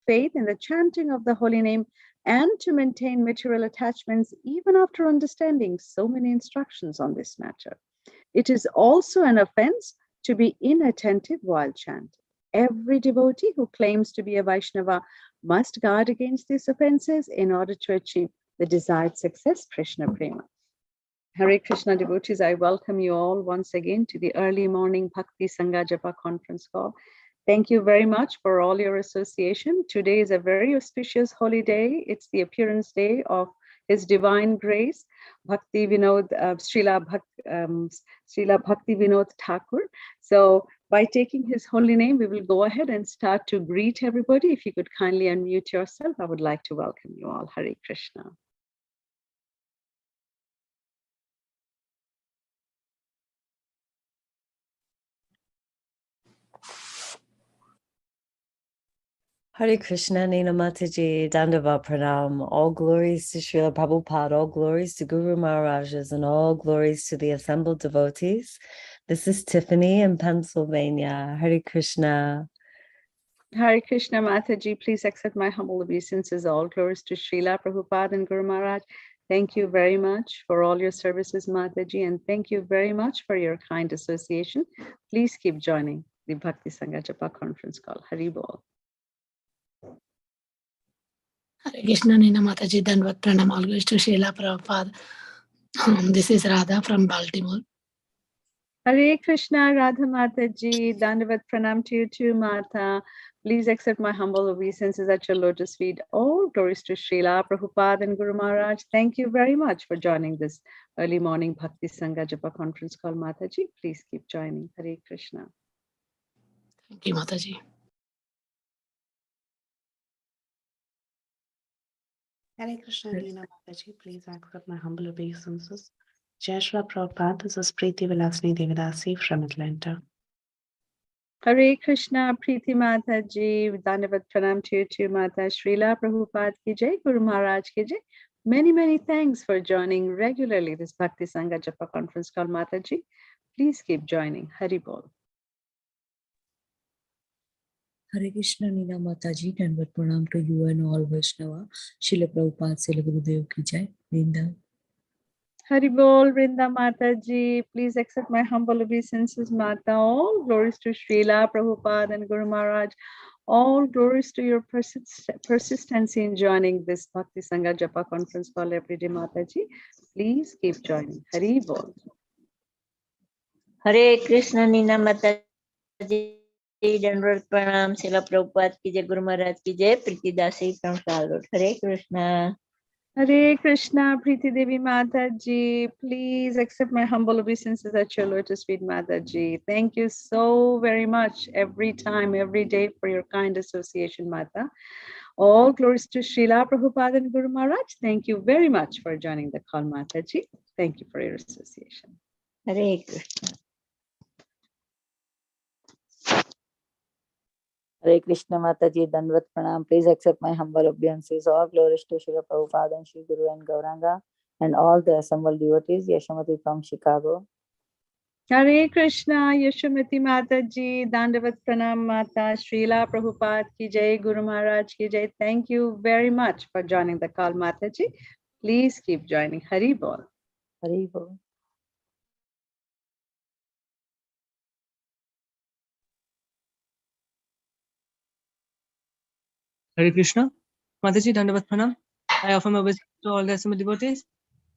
faith in the chanting of the holy name and to maintain material attachments even after understanding so many instructions on this matter. It is also an offense to be inattentive while chanting. Every devotee who claims to be a Vaishnava must guard against these offenses in order to achieve the desired success, Krishna Prema. Hare Krishna devotees, I welcome you all once again to the early morning Bhakti Sangha Japa conference call. Thank you very much for all your association. Today is a very auspicious holy day. It's the appearance day of His Divine Grace, Bhakti Vinod, Srila Bhakti Vinod Thakur. So by taking his holy name, we will go ahead and start to greet everybody. If you could kindly unmute yourself, I would like to welcome you all. Hare Krishna. Hare Krishna, Nina Mataji, Dandava Pranam, all glories to Srila Prabhupada, all glories to Guru Maharajas, and all glories to the assembled devotees. This is Tiffany in Pennsylvania. Hare Krishna. Hare Krishna Mataji, please accept my humble obeisances. All glories to Srila Prabhupada and Guru Maharaj. Thank you very much for all your services, Mataji, and thank you very much for your kind association. Please keep joining the Bhakti Sangha Japa conference call. Hari Bol. Hare Krishna, Nina Mataji, Dandavat Pranam, all glories to Srila Prabhupada. This is Radha from Baltimore. Hare Krishna, Radha Mataji, Dandavat Pranam to you too, Mata. Please accept my humble obeisances at your lotus feet. All glories to Srila Prabhupada and Guru Maharaj. Thank you very much for joining this early morning Bhakti Sangha Japa conference call, Mataji. Please keep joining. Hare Krishna. Thank you, Mataji. Hare Krishna, Leena Mataji, please accept my humble obeisances. Jai Shri Prabhupada, this is Preeti Vilasini Devidasi from Atlanta. Hare Krishna, Preeti Mataji, Dandavat Pranam to you too, Mata. Srila Prabhupada ki jai, Guru Maharaj ki jai. Many, many thanks for joining regularly this Bhakti Sangha Japa conference call, Mataji. Please keep joining. Hari Bol. Hare Krishna, Nina Mataji, Dandavat Pranam to you and all Vaishnava. Srila Prabhupada, Srila Gurudev ki jai. Vrinda. Hari Bol, Vrinda Mataji. Please accept my humble obeisances, Mata. All glories to Srila Prabhupada and Guru Maharaj. All glories to your persistency in joining this Bhakti Sangha Japa conference call every day, Mataji. Please keep joining. Hari Bol. Hare Krishna, Nina Mataji. Dandavat Pranam, Srila Prabhupada ki jai, Guru Maharaj ki jai. Preeti Dasi from Charlotte. Hare Krishna. Hare Krishna, Preeti Devi Mataji. Please accept my humble obeisances at your lotus feet, Mataji. Thank you so very much every time, every day for your kind association, Mata. All glories to Srila Prabhupada and Guru Maharaj. Thank you very much for joining the call, Mataji. Thank you for your association. Hare Krishna. Hare Krishna Mataji, Dandavat Pranam. Please accept my humble obeisances. All glories to Srila Prabhupada and Sri Guru and Gauranga and all the assembled devotees. Yashamati from Chicago. Hare Krishna, Yashamati Mataji, Dandavat Pranam Mata, Srila Prabhupada ki jai, Guru Maharaj ki jai. Thank you very much for joining the call, Mataji. Please keep joining. Hari Bol. Hari Bol. Hare Krishna, Mataji, Dandavat Pranam. I offer my wishes to all the assembled devotees.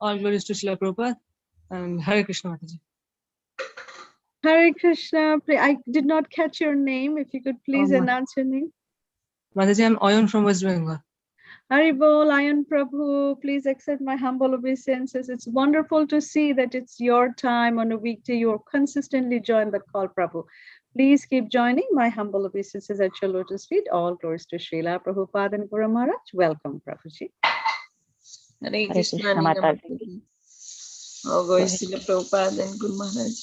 All glories to Srila Prabhupada and Hare Krishna, Mataji. Hare Krishna, I did not catch your name. If you could please announce your name. Mataji, I'm Ayan from West Bengal. Hari Bol, Ayan Prabhu, please accept my humble obeisances. It's wonderful to see that it's your time on a weekday. You're consistently join the call, Prabhu. Please keep joining. My humble obeisances at your lotus feet. All glories to Srila Prabhupada and Guru Maharaj. Welcome, Prabhuji. Hare Krishna, Mataji. All glories to Srila Prabhupada and Guru Maharaj.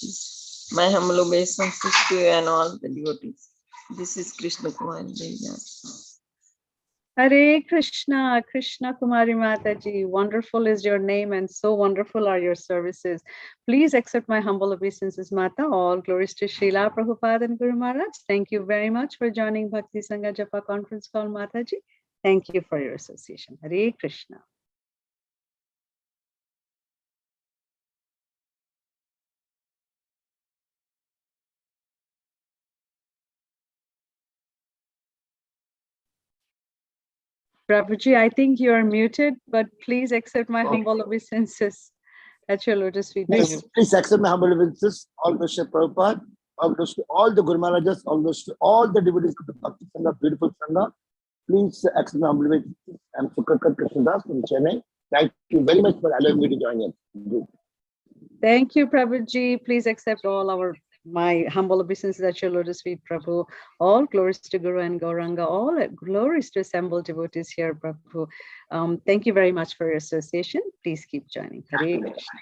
My humble obeisances to you and all the devotees. This is Krishna Kumar. Hare Krishna, Krishna Kumari Mataji. Wonderful is your name and so wonderful are your services. Please accept my humble obeisances, Mata. All glories to Srila Prabhupada and Guru Maharaj. Thank you very much for joining Bhakti Sangha Japa conference call, Mataji. Thank you for your association. Hare Krishna. Prabhuji, I think you are muted, but please accept my humble obeisances at your lotus feet. Please accept my humble obeisances. All glories to Prabhupada, all glories to all the Guru Maharajas, all glories to all the devotees of the Bhakti Sangha, beautiful Sangha. Please accept my humble obeisances. I'm Sukarkar Krishnadas from Chennai. Thank you very much for allowing me to join you. Thank you, Prabhuji. Please accept all my humble obeisances at your lotus feet, Prabhu. All glories to Guru and Gauranga. All glories to assembled devotees here, Prabhu. Thank you very much for your association. Please keep joining. Hare Krishna.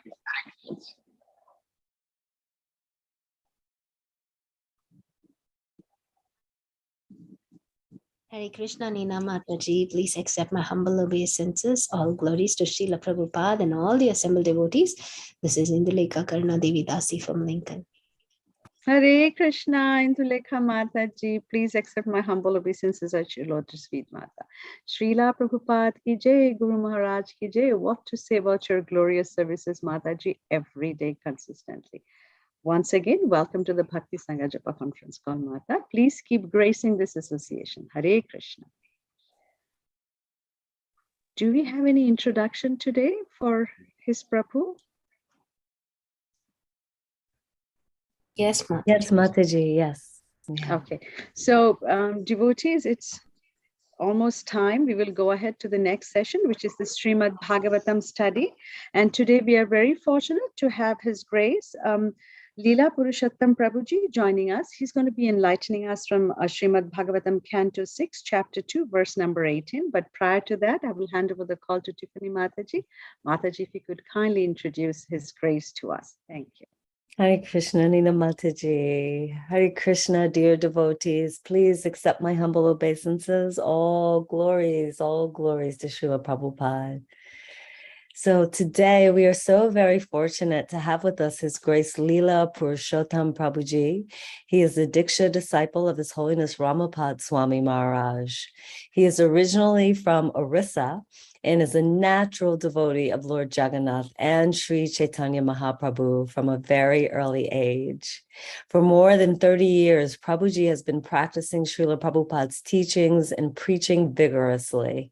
Hare Krishna, Nina Mataji. Please accept my humble obeisances. All glories to Srila Prabhupada and all the assembled devotees. This is Indulekha Karna Devi Dasi from Lincoln. Hare Krishna, Indulekha Mataji. Please accept my humble obeisances at your lotus feet, Mata. Srila Prabhupada ki jai, Guru Maharaj ki jai. What to say about your glorious services, Mataji, every day consistently. Once again, welcome to the Bhakti Sangha Japa conference call, Mata. Please keep gracing this association. Hare Krishna. Do we have any introduction today for his Prabhu? Yes, Mataji. Yes, Mataji, yes. Yeah. Okay, so devotees, it's almost time. We will go ahead to the next session, which is the Srimad Bhagavatam study. And today we are very fortunate to have His Grace, Lila Purushottam Prabhuji, joining us. He's going to be enlightening us from Srimad Bhagavatam Canto 6, Chapter 2, verse number 18. But prior to that, I will hand over the call to Tiffany Mataji. Mataji, if you could kindly introduce His Grace to us. Thank you. Hare Krishna, Nina Mataji. Hare Krishna, dear devotees. Please accept my humble obeisances. All glories to Srila Prabhupada. So today we are so very fortunate to have with us His Grace Lila Purushottam Prabhuji. He is a Diksha disciple of His Holiness Ramapad Swami Maharaj. He is originally from Orissa and is a natural devotee of Lord Jagannath and Sri Chaitanya Mahaprabhu from a very early age. For more than 30 years, Prabhuji has been practicing Srila Prabhupada's teachings and preaching vigorously.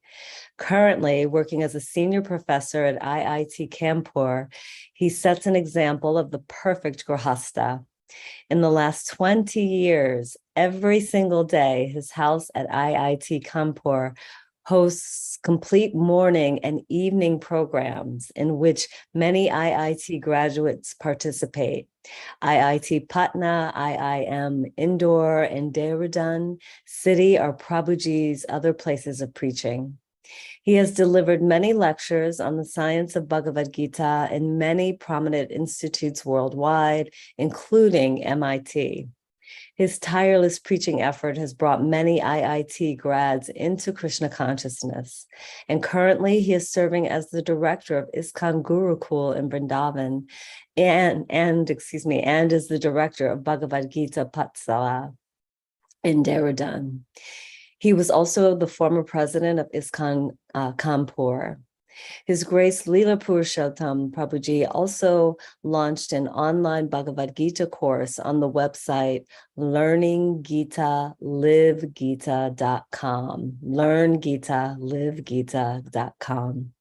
Currently working as a senior professor at IIT Kanpur, he sets an example of the perfect grahasta. In the last 20 years, every single day, his house at IIT Kanpur hosts complete morning and evening programs in which many IIT graduates participate. IIT Patna, IIM Indore, and Dehradun City are Prabhuji's other places of preaching. He has delivered many lectures on the science of Bhagavad Gita in many prominent institutes worldwide, including MIT. His tireless preaching effort has brought many IIT grads into Krishna consciousness. And currently he is serving as the director of ISKCON Gurukul in Vrindavan and is the director of Bhagavad Gita Patsala in Dehradun. He was also the former president of ISKCON Kanpur. His Grace Lila Purushottam Prabhuji also launched an online Bhagavad Gita course on the website learningitalivegita.com, learngitalivegita.com,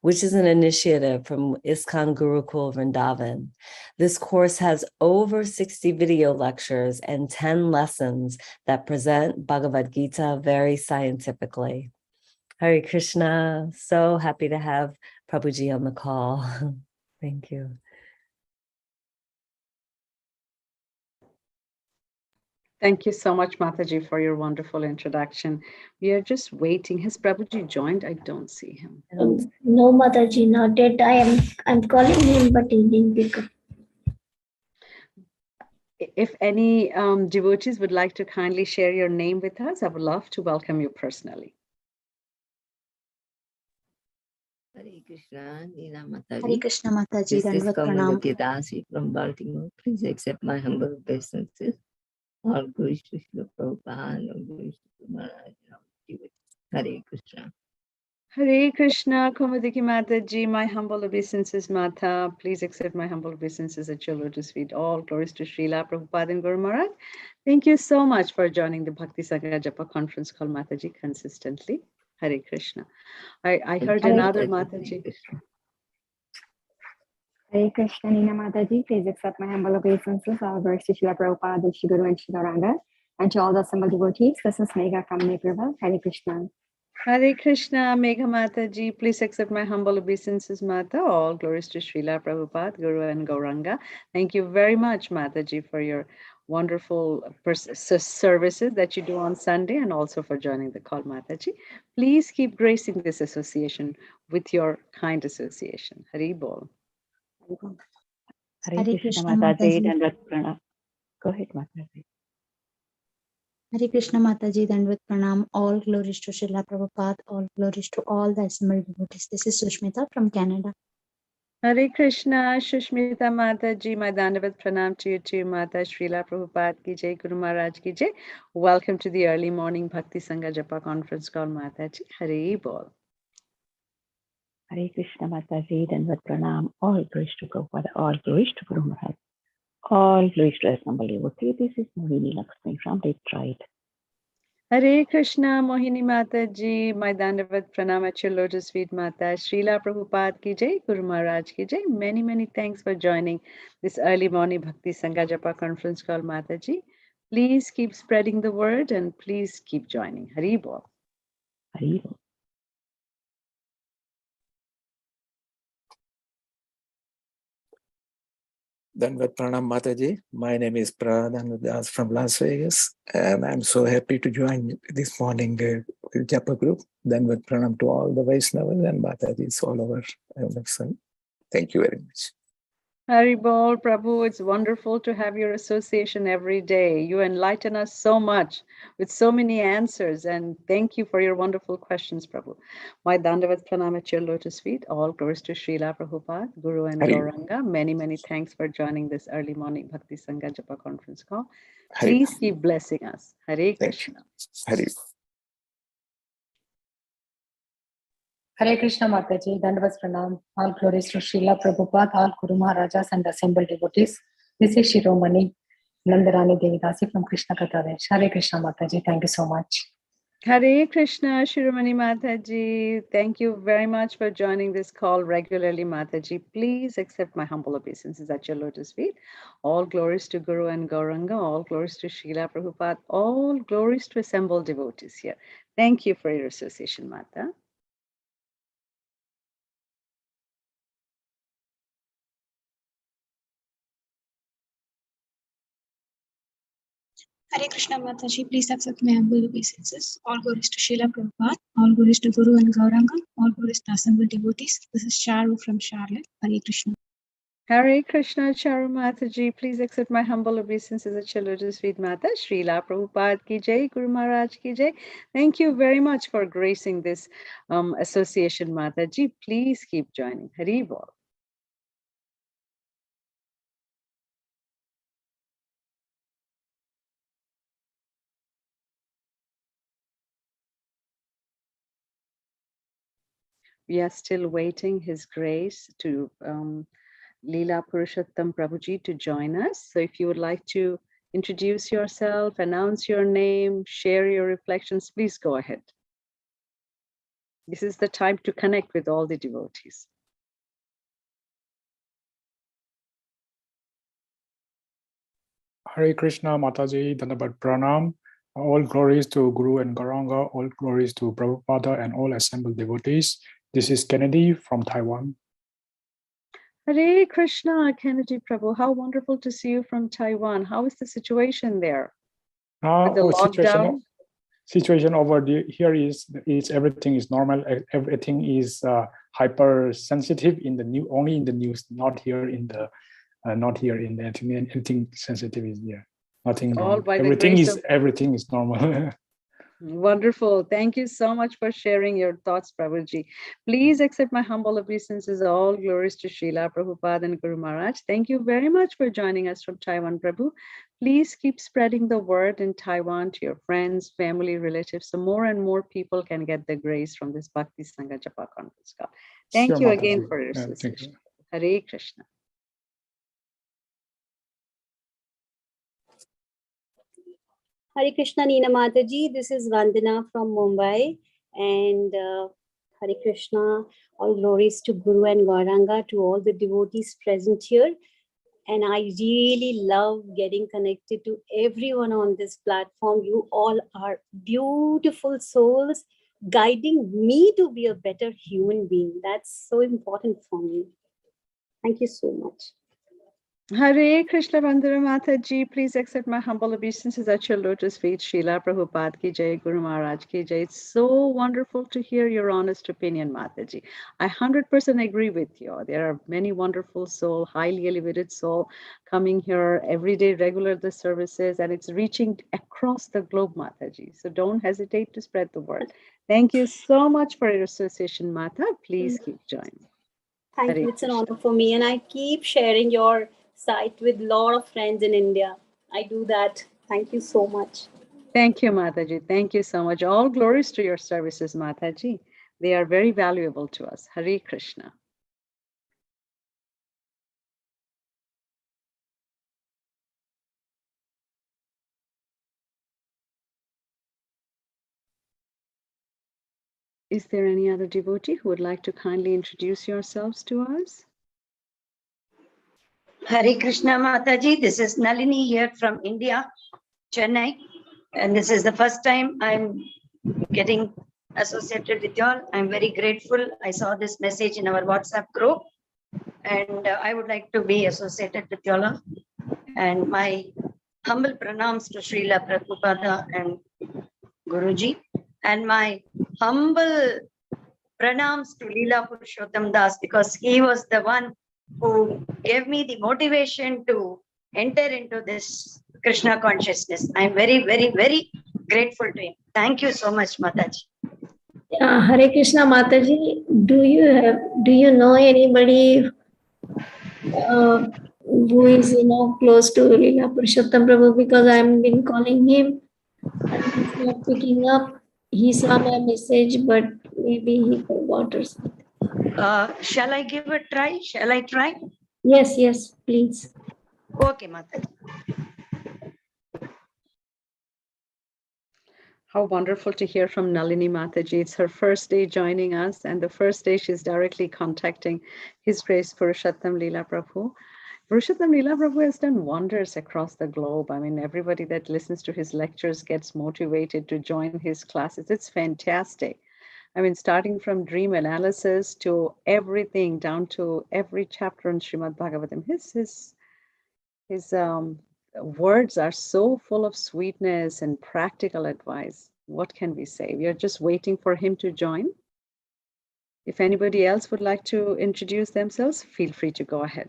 which is an initiative from ISKCON Gurukul Vrindavan. This course has over 60 video lectures and 10 lessons that present Bhagavad Gita very scientifically. Hare Krishna, so happy to have Prabhuji on the call. Thank you. Thank you so much, Mataji, for your wonderful introduction. We are just waiting. Has Prabhuji joined? I don't see him. No, Mataji, not yet. I'm calling him, but he didn't pick up. If any devotees would like to kindly share your name with us, I would love to welcome you personally. Hare Krishna, Nina Mataji. Hare Krishna Mataji, This is Dandvat Pranam. Kamalati Dasi from Baltimore. Please accept my humble obeisances. All glories to Srila Prabhupada, all glories to Maharaj. Hare Krishna. Hare Krishna, Komadiki Mataji, my humble obeisances, Mata. Please accept my humble obeisances at your lotus feet. All glories to Srila Prabhupada and Guru Maharaj. Thank you so much for joining the Bhakti Sangha Japa conference call, Mataji, consistently. Hare Krishna. I heard another Mataji. Hare Krishna, Nina Mataji. Please accept my humble obeisances. All glories to Srila Prabhupada, Shri Guru and Shri Gauranga, and to all the assembled devotees. This is Megha from Naperville. Hare Krishna. Hare Krishna, Megha Mataji. Please accept my humble obeisances, Mata. All glories to Srila Prabhupada, Guru and Gauranga. Thank you very much, Mataji, for your wonderful services that you do on Sunday and also for joining the call, Mataji. Please keep gracing this association with your kind association. Hari Bol. Hare Krishna Mataji, Dandvat Pranam. Go ahead, Mataji. Hare Krishna Mataji, Dandvat Pranam. All glories to Srila Prabhupada, all glories to all the assembled devotees. This is Sushmita from Canada. Hare Krishna, Shushmita Mataji, my Dandavat Pranam to you, Mata Srila Prabhupada ki jai, Guru Maharaj ki jai. Welcome to the early morning Bhakti Sangha Japa conference call, Mataji. Hari Bol. Hare Krishna Mataji, Dandvat Pranam. All glories to Prabhupada, all glories to Guru Maharaj. All glories to assembled devotees. This is Mohini Lakshmi from Detroit. Hare Krishna, Mohini Mataji, my Dandavat Pranam at your lotus feet, Mata Srila Prabhupada ki jai, Guru Maharaj ki jai. Many, many thanks for joining this early morning Bhakti Sangha Japa conference call, Mataji. Please keep spreading the word and please keep joining. Hari Bol. Hari Bol. Dandvat Pranam Mataji. My name is Pradhan Das from Las Vegas, and I'm so happy to join this morning Japa group. Dandvat Pranam to all the Vaishnavas and Matajis all over. Thank you very much. Hari Bol, Prabhu, it's wonderful to have your association every day. You enlighten us so much with so many answers, and thank you for your wonderful questions, Prabhu. My Dandavat Pranam at your lotus feet. All glories to Srila Prabhupada, Guru and Gauranga. Many, many thanks for joining this early morning Bhakti Sangha Japa conference call. Please keep blessing us. Hare Krishna. Hari. Hare Krishna Mataji, Dandvat Pranam. All glories to Srila Prabhupada, all Guru Maharajas and assembled devotees. This is Shiromani Nandarani Devidasi from Krishna Katadesh. Hare Krishna Mataji, thank you so much. Hare Krishna, Shiromani Mataji. Thank you very much for joining this call regularly, Mataji. Please accept my humble obeisances at your lotus feet. All glories to Guru and Gauranga, all glories to Srila Prabhupada, all glories to assembled devotees here. Thank you for your association, Mata. Hare Krishna Mataji, please accept my humble obeisances. All glories to Srila Prabhupada, all glories to Guru and Gauranga, all glories to assembled devotees. This is Charu from Charlotte. Hare Krishna. Hare Krishna, Charu Mataji. Please accept my humble obeisances at your lotus feet, Mata. Srila Prabhupada ki jai, Guru Maharaj ki jai. Thank you very much for gracing this association, Mataji. Please keep joining. Hari Bol. We are still waiting His grace to Lila Purushottam Prabhuji to join us. So if you would like to introduce yourself, announce your name, share your reflections, please go ahead. This is the time to connect with all the devotees. Hare Krishna Mataji, Dandavat Pranam. All glories to Guru and Gauranga, all glories to Prabhupada and all assembled devotees. This is Kennedy from Taiwan. Hare Krishna, Kennedy Prabhu. How wonderful to see you from Taiwan. How is the situation there? With the lockdown? Situation over here is everything is normal. Everything is hypersensitive in the new, only in the news, not here in the anything sensitive is there. Nothing wrong. Everything is normal. Wonderful. Thank you so much for sharing your thoughts, Prabhuji. Please accept my humble obeisances. All glories to Srila Prabhupada and Guru Maharaj. Thank you very much for joining us from Taiwan, Prabhu. Please keep spreading the word in Taiwan to your friends, family, relatives, so more and more people can get the grace from this Bhakti Sangha Japa conference call. Thank you again for your association. Hare Krishna. Hare Krishna, Neena Mataji. This is Vandana from Mumbai. And Hare Krishna, all glories to Guru and Gauranga, to all the devotees present here. And I really love getting connected to everyone on this platform. You all are beautiful souls guiding me to be a better human being. That's so important for me. Thank you so much. Hare Krishna Vandana Mataji, please accept my humble obeisances at your lotus feet. Srila Prabhupada ki jai, Guru Maharaj ki jai. It's so wonderful to hear your honest opinion, Mataji. I 100% agree with you. There are many wonderful soul, highly elevated soul coming here every day, regular the services, and it's reaching across the globe, Mataji. So don't hesitate to spread the word. Thank you so much for your association, Mata. Please keep joining. Thank you. It's an honor for me. And I keep sharing your site with a lot of friends in India. I do that. Thank you so much. Thank you, Mataji. Thank you so much. All glories to your services, Mataji. They are very valuable to us. Hare Krishna. Is there any other devotee who would like to kindly introduce yourselves to us? Hare Krishna Mataji, this is Nalini here from India, Chennai. And this is the first time I'm getting associated with you all. I'm very grateful. I saw this message in our WhatsApp group and I would like to be associated with you all. And my humble pranams to Srila Prabhupada and Guruji. And my humble pranams to Lila Purushottam Das, because he was the one who gave me the motivation to enter into this Krishna consciousness. I'm very, very, very grateful to him. Thank you so much, Mataji. Hare Krishna Mataji, do you know anybody who is close to Lila Purushottam Prabhu? Because I've been calling him and he's not picking up. He saw my message, but maybe he forgot or something. Shall I give a try? Shall I try? Yes, please. Okay, Mataji. How wonderful to hear from Nalini Mataji. It's her first day joining us, and the first day she's directly contacting His Grace Purushottam Lila Prabhu. Purushottam Lila Prabhu has done wonders across the globe. I mean, everybody that listens to his lectures gets motivated to join his classes. It's fantastic. I mean, starting from dream analysis to everything, down to every chapter in Srimad Bhagavatam. His words are so full of sweetness and practical advice. What can we say? We are just waiting for him to join. If anybody else would like to introduce themselves, feel free to go ahead.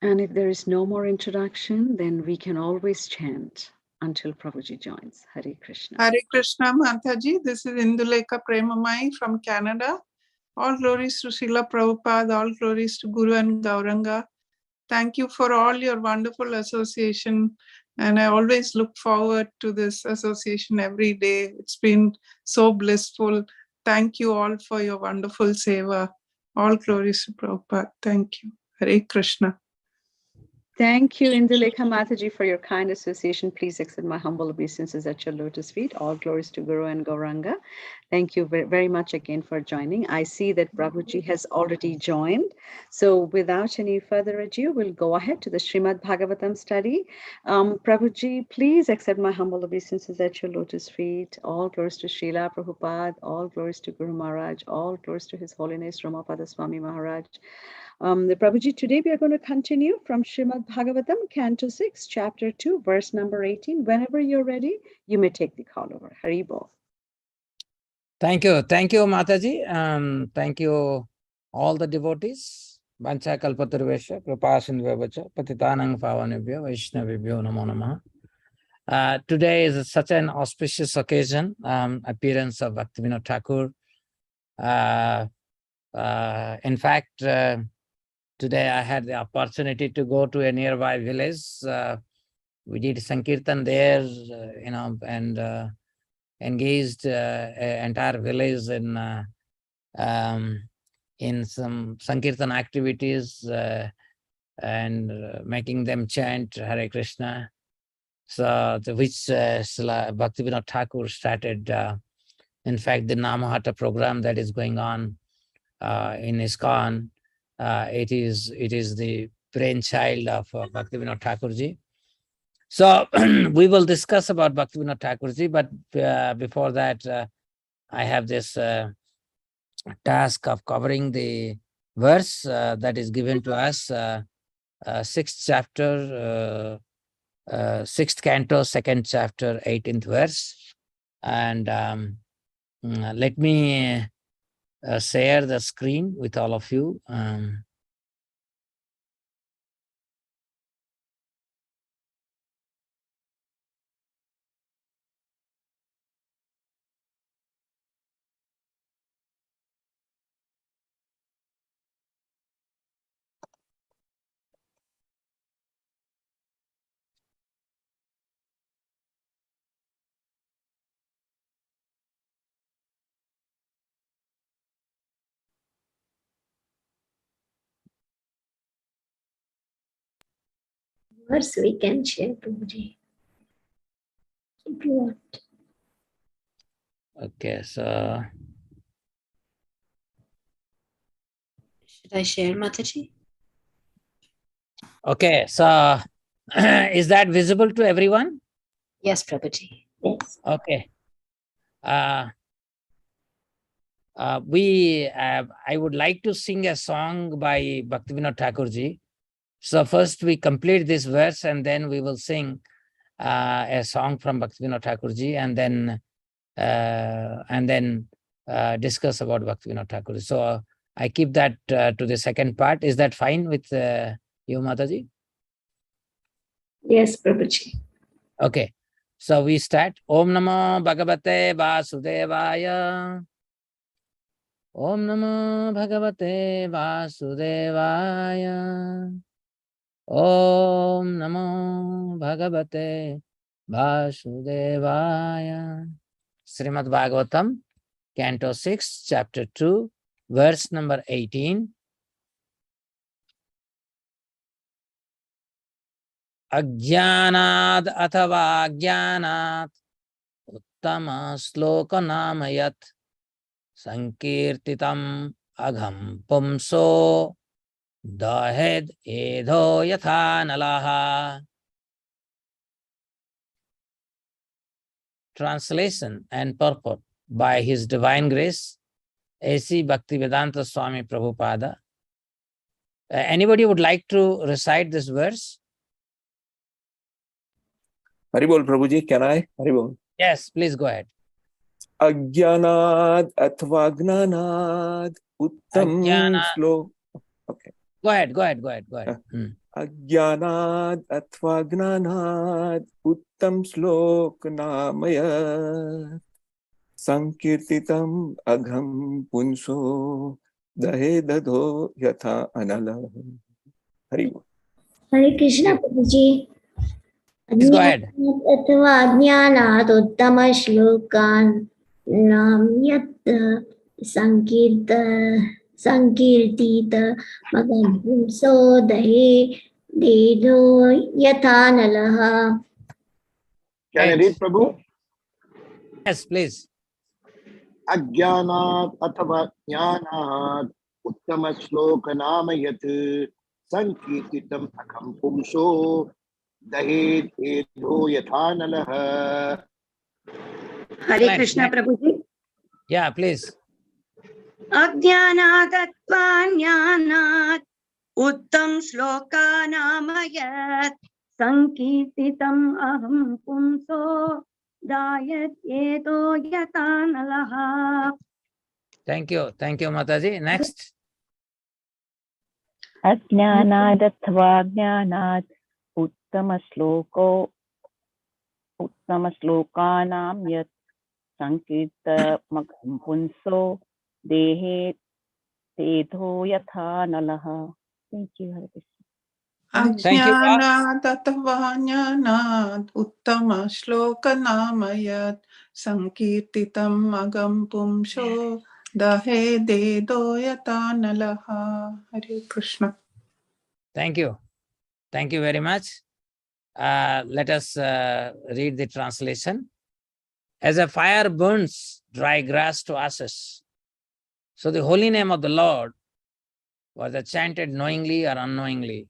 And if there is no more introduction, then we can always chant until Prabhuji joins. Hare Krishna. Hare Krishna Mataji. This is Indulekha Premamai from Canada. All glories to Srila Prabhupada. All glories to Guru and Gauranga. Thank you for all your wonderful association. And I always look forward to this association every day. It's been so blissful. Thank you all for your wonderful seva. All glories to Prabhupada. Thank you. Hare Krishna. Thank you, Indulekha Mataji, for your kind association. Please accept my humble obeisances at your lotus feet. All glories to Guru and Gauranga. Thank you very much again for joining. I see that Prabhuji has already joined. So without any further ado, we'll go ahead to the Srimad Bhagavatam study. Prabhuji, please accept my humble obeisances at your lotus feet. All glories to Srila Prabhupada. All glories to Guru Maharaj. All glories to His Holiness Ramapada Swami Maharaj. Prabhuji, today we are going to continue from Srimad Bhagavatam, Canto 6, Chapter 2, verse number 18. Whenever you're ready, you may take the call over. Hari Bol. Thank you, Mataji. Thank you, all the devotees. Vancha kalpatarvesha, kripasindhavacha, patitanang pavanebhyo, vaishnavibhyo namo namaha. Today is such an auspicious occasion, appearance of Bhaktivinoda Thakur. In fact, today I had the opportunity to go to a nearby village. We did Sankirtan there, and engaged an entire village in some Sankirtan activities and making them chant Hare Krishna. So, which Bhaktivinoda Thakur started. In fact, the Namahata program that is going on in ISKCON, it is the brainchild of Bhaktivinoda Thakurji. So we will discuss about Bhaktivinoda Thakurji, but before that, I have this task of covering the verse that is given to us, 6th chapter, 6th canto, 2nd chapter, 18th verse. And let me share the screen with all of you. Verse we can share, Prabhuji, if you want. Okay, so Should I share, Mataji? okay, so is that visible to everyone? Yes, Prabhuji. Yes. Okay. I would like to sing a song by Bhaktivinoda Thakurji. So first we complete this verse and then we will sing a song from Bhaktivinoda Thakurji and then discuss about Bhaktivinoda Thakurji. So I keep that to the second part. Is that fine with you, Mataji? Yes, Prabhuji. Okay. So we start. Om Namo Bhagavate Vasudevaya. Om Namo Bhagavate Vasudevaya. Om Namo Bhagavate Vasudevaya. Srimad Bhagavatam, Canto 6, Chapter 2, verse number 18. Ajnanad athava ajnanat uttama sloka namayat sankirtitam agham pumso dahed edho yatha nalaha. Translation and purport by His Divine Grace, A.C. Bhaktivedanta Swami Prabhupada. Anybody would like to recite this verse? Haribol Prabhuji, can I? Haribol. Yes, please go ahead. Ajnanad athva gnanad uttam slow. Okay. Go ahead. Ajnanad athva gnanad uttam slok namaya sankirtitam agham punso dahe dadho yatha anala. Haribol. Hare Krishna, Prabhuji. Please go ahead. अथवा अज्ञानात् उत्तम श्लोकान् नाम्यत् संकीर्तित मगं पुंसो दहे देदो यथा नलः. Can I read, Prabhu? Yes, please. Ajnanat athava jnanat uttama shloka namayat sankirtitam akham pumso dahed edho yathanalaha. Hare Krishna, Prabhuji. Yeah, please. Ajnanat athva jnanat उत्तम श्लोकानामयत् संकीर्तितम् अहं पुंसो दायत्येतो यथा नलः. Thank you, Mataji. Next. अज्ञानादथवा ज्ञानात् उत्तमश्लोकानां यत् संकीर्तमहं पुंसो देहे तेधो यथा नलः. Thank you, Hare Krishna. अज्ञानादथवा ज्ञानात् उत्तमश्लोकनामयत् संकीर्तितम् अगं पुंसो दहे देदो यथा नलः. हरे Krishna. Thank you very much. Let us read the translation. As a fire burns dry grass to ashes, so the holy name of the Lord, whether chanted knowingly or unknowingly,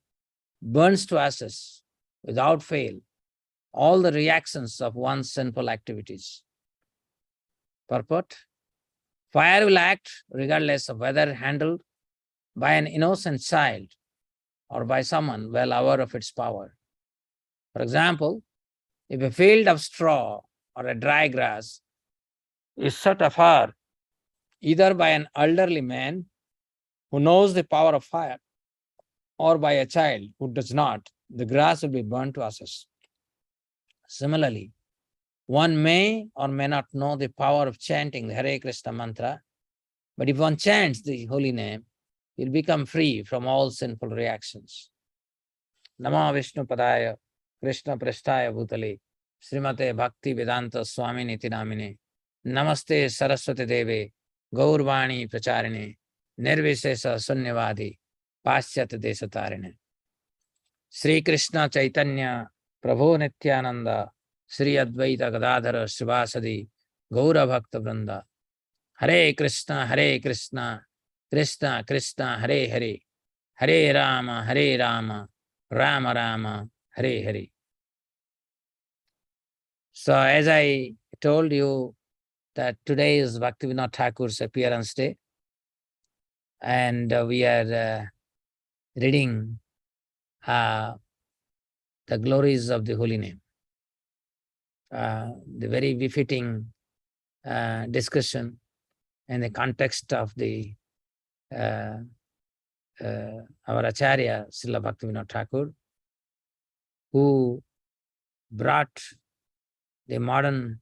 burns to ashes without fail all the reactions of one's sinful activities. Purport: fire will act regardless of whether handled by an innocent child or by someone well aware of its power. For example, if a field of straw or a dry grass is set afire either by an elderly man who knows the power of fire or by a child who does not, the grass will be burned to ashes. Similarly, one may or may not know the power of chanting the Hare Krishna mantra, but if one chants the holy name, he'll become free from all sinful reactions. Namo Vishnu Padaya Krishna Prasthaya Bhutale Srimate Bhakti Vedanta Swamini Namine Namaste Saraswati Deve Gaurvani Pracharine Nirvishesha Sunyavadi Paschat Desatarine. Sri Krishna Chaitanya Prabhu Nityananda Sri Advaita Gadadhara Srivasadi Gaura Bhakta Vranda. Hare Krishna Krishna Krishna Hare Hare Hare Rama Rama Rama Hare Hare. So as I told you that today is Bhaktivinoda Thakur's appearance day, and we are reading the glories of the holy name. The very befitting discussion in the context of the our Acharya Srila Bhaktivinoda Thakur, who brought the modern,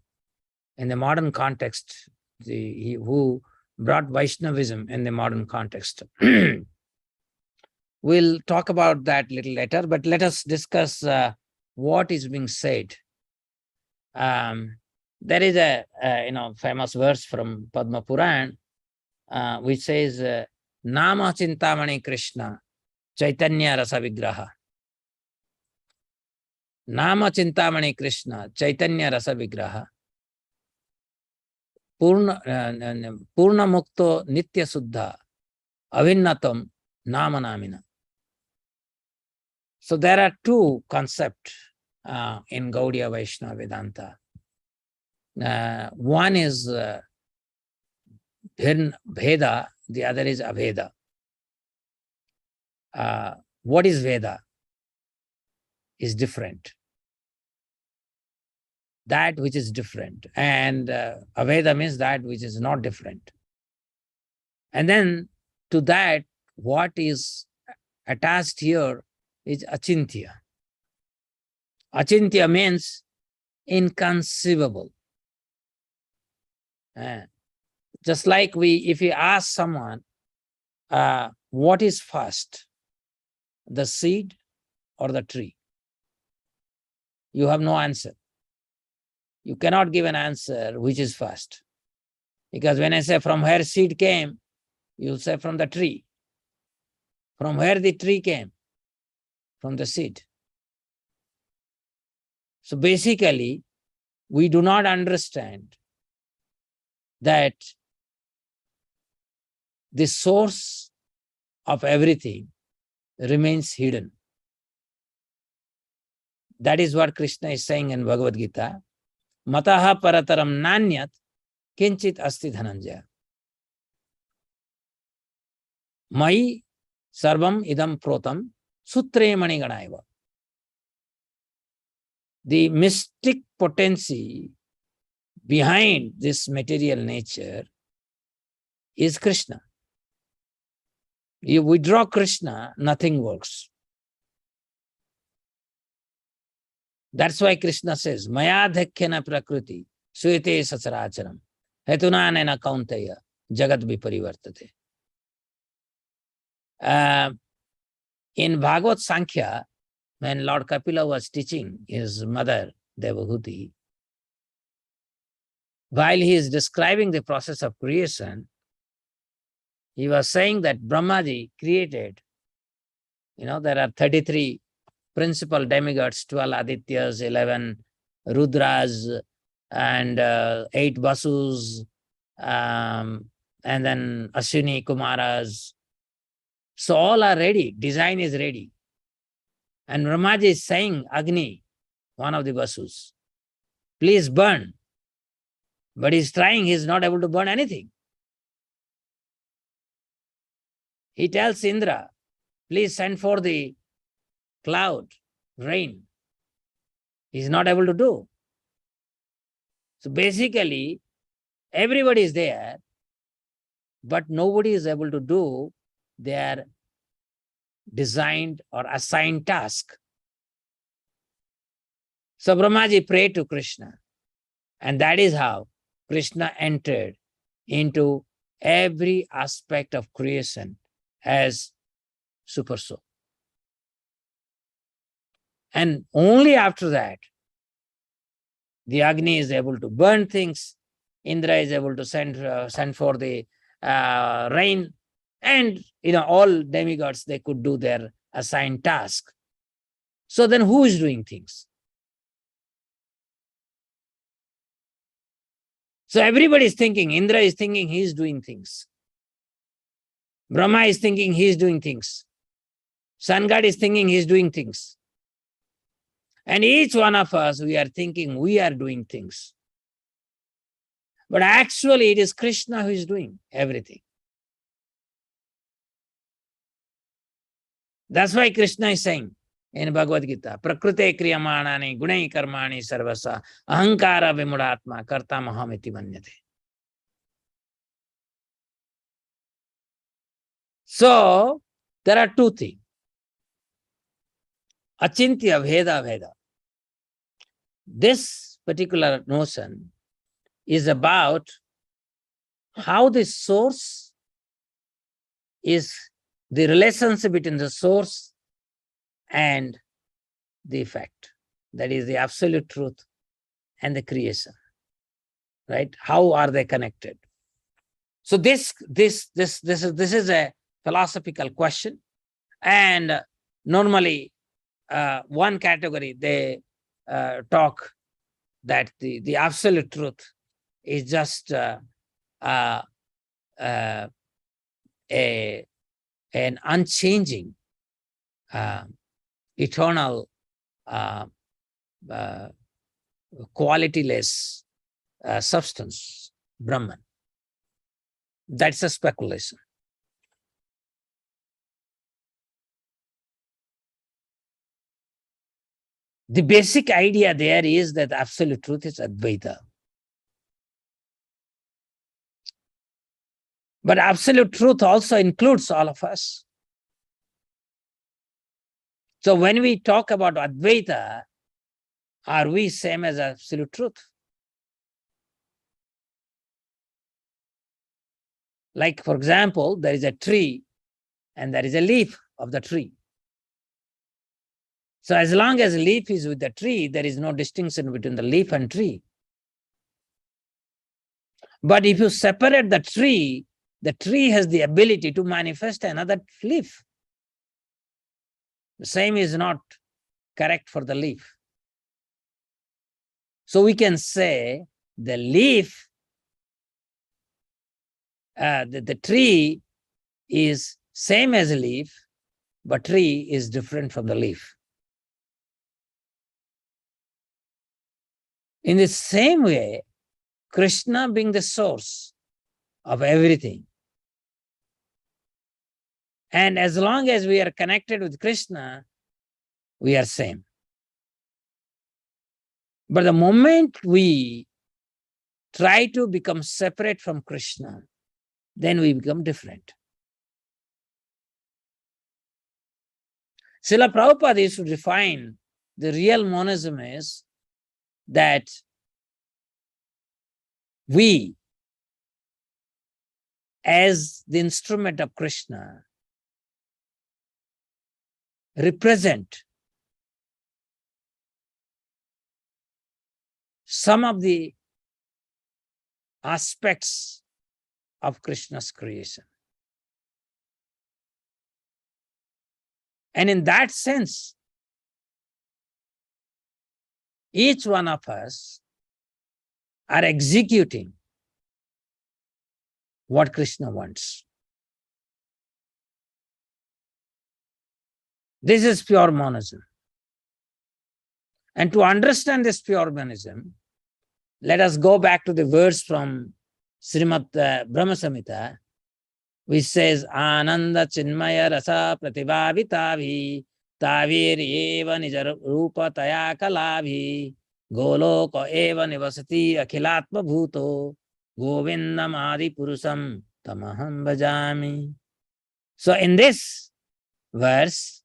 in the modern context, who brought Vaishnavism in the modern context. We'll talk about that little later, but let us discuss what is being said. There is a famous verse from Padma Puran which says, Nama Chintamani Krishna Chaitanya Rasa Vigraha. Nama Chintamani Krishna Chaitanya Rasa Vigraha. Purna Mukto Nitya Suddha Avinnatam Nama Namina. So there are two concepts in Gaudiya Vaishnava Vedanta. One is Veda, the other is Aveda. What is Veda? Is different. That which is different. And Aveda means that which is not different. And then to that, what is attached here is Achintya. Achintya means inconceivable. Just like if you ask someone, what is first, the seed or the tree? You have no answer. You cannot give an answer which is first. Because when I say from where seed came, you'll say from the tree. From where the tree came? From the seed. So basically, we do not understand that the source of everything remains hidden. That is what Krishna is saying in Bhagavad Gita. Mataha parataram nanyat kinchit asti dhananjaya. Mai Sarvam idam protam sutre maniganaiva. The mystic potency behind this material nature is Krishna. You withdraw Krishna, nothing works. That's why Krishna says, Maya dhakyana prakriti, suyate sacharacharam, hetunanena kauntaya, jagat viparivartate. In Bhagavad Sankhya, when Lord Kapila was teaching his mother, Devahuti, while he is describing the process of creation, he was saying that Brahmaji created, there are 33 principal demigods, 12 Adityas, 11 Rudras, and 8 Vasus, and then Ashwini Kumaras. So all are ready, design is ready. And Brahmaji is saying, Agni, one of the Vasus, please burn. But he's trying, he's not able to burn anything. He tells Indra, please send for the cloud, rain. He's not able to do. So basically, everybody is there, but nobody is able to do their designed or assigned task. So Brahmaji prayed to Krishna, and that is how Krishna entered into every aspect of creation as super soul. And only after that, the Agni is able to burn things, Indra is able to send for the rain, and all demigods, they could do their assigned task. So then who is doing things? So everybody is thinking, Indra is thinking he is doing things. Brahma is thinking he is doing things. Sun God is thinking he is doing things. And each one of us, we are thinking we are doing things. But actually, it is Krishna who is doing everything. That's why Krishna is saying in Bhagavad Gita, Prakrute kriyamanani gunai karmani sarvasa ahankara vimudatma kartamaham iti manyate. So, there are two things. Achintya Veda Veda. This particular notion is about how the source is the relationship between the source and the effect. That is the absolute truth and the creation. Right? How are they connected? So this is a philosophical question, and normally one category they talk that the absolute truth is just an unchanging, eternal, qualityless substance, Brahman. That's a speculation. The basic idea there is that absolute truth is Advaita. But absolute truth also includes all of us. So when we talk about Advaita, are we same as absolute truth? Like, for example, there is a tree and there is a leaf of the tree. So as long as leaf is with the tree, there is no distinction between the leaf and tree. But if you separate the tree has the ability to manifest another leaf. The same is not correct for the leaf. So we can say the leaf, the tree is same as a leaf, but tree is different from the leaf. In the same way, Krishna being the source of everything, And as long as we are connected with Krishna, we are same. But the moment we try to become separate from Krishna, then we become different. Srila Prabhupada used to define the real monism is that we, as the instrument of Krishna, represent some of the aspects of Krishna's creation. And in that sense, each one of us are executing what Krishna wants. This is pure monism. And to understand this pure monism, let us go back to the verse from Srimad Brahma Samhita, which says, Ananda Chinmaya Rasa Pratibhavitavi Tavir Eva Nijar Rupa Taya Kalavi Goloko Eva Nivasati Akhilatma Bhuto Govindam Adi Purusam Tamaham Bhajami. So in this verse,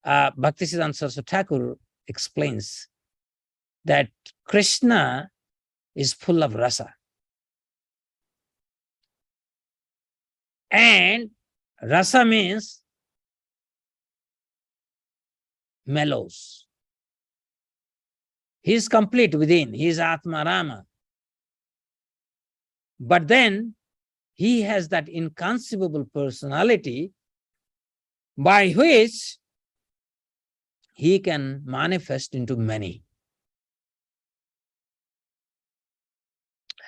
Bhaktisiddhanta Saraswati Thakur explains that Krishna is full of rasa. And rasa means mellows. He is complete within, he is Atma Rama. But then he has that inconceivable personality by which he can manifest into many.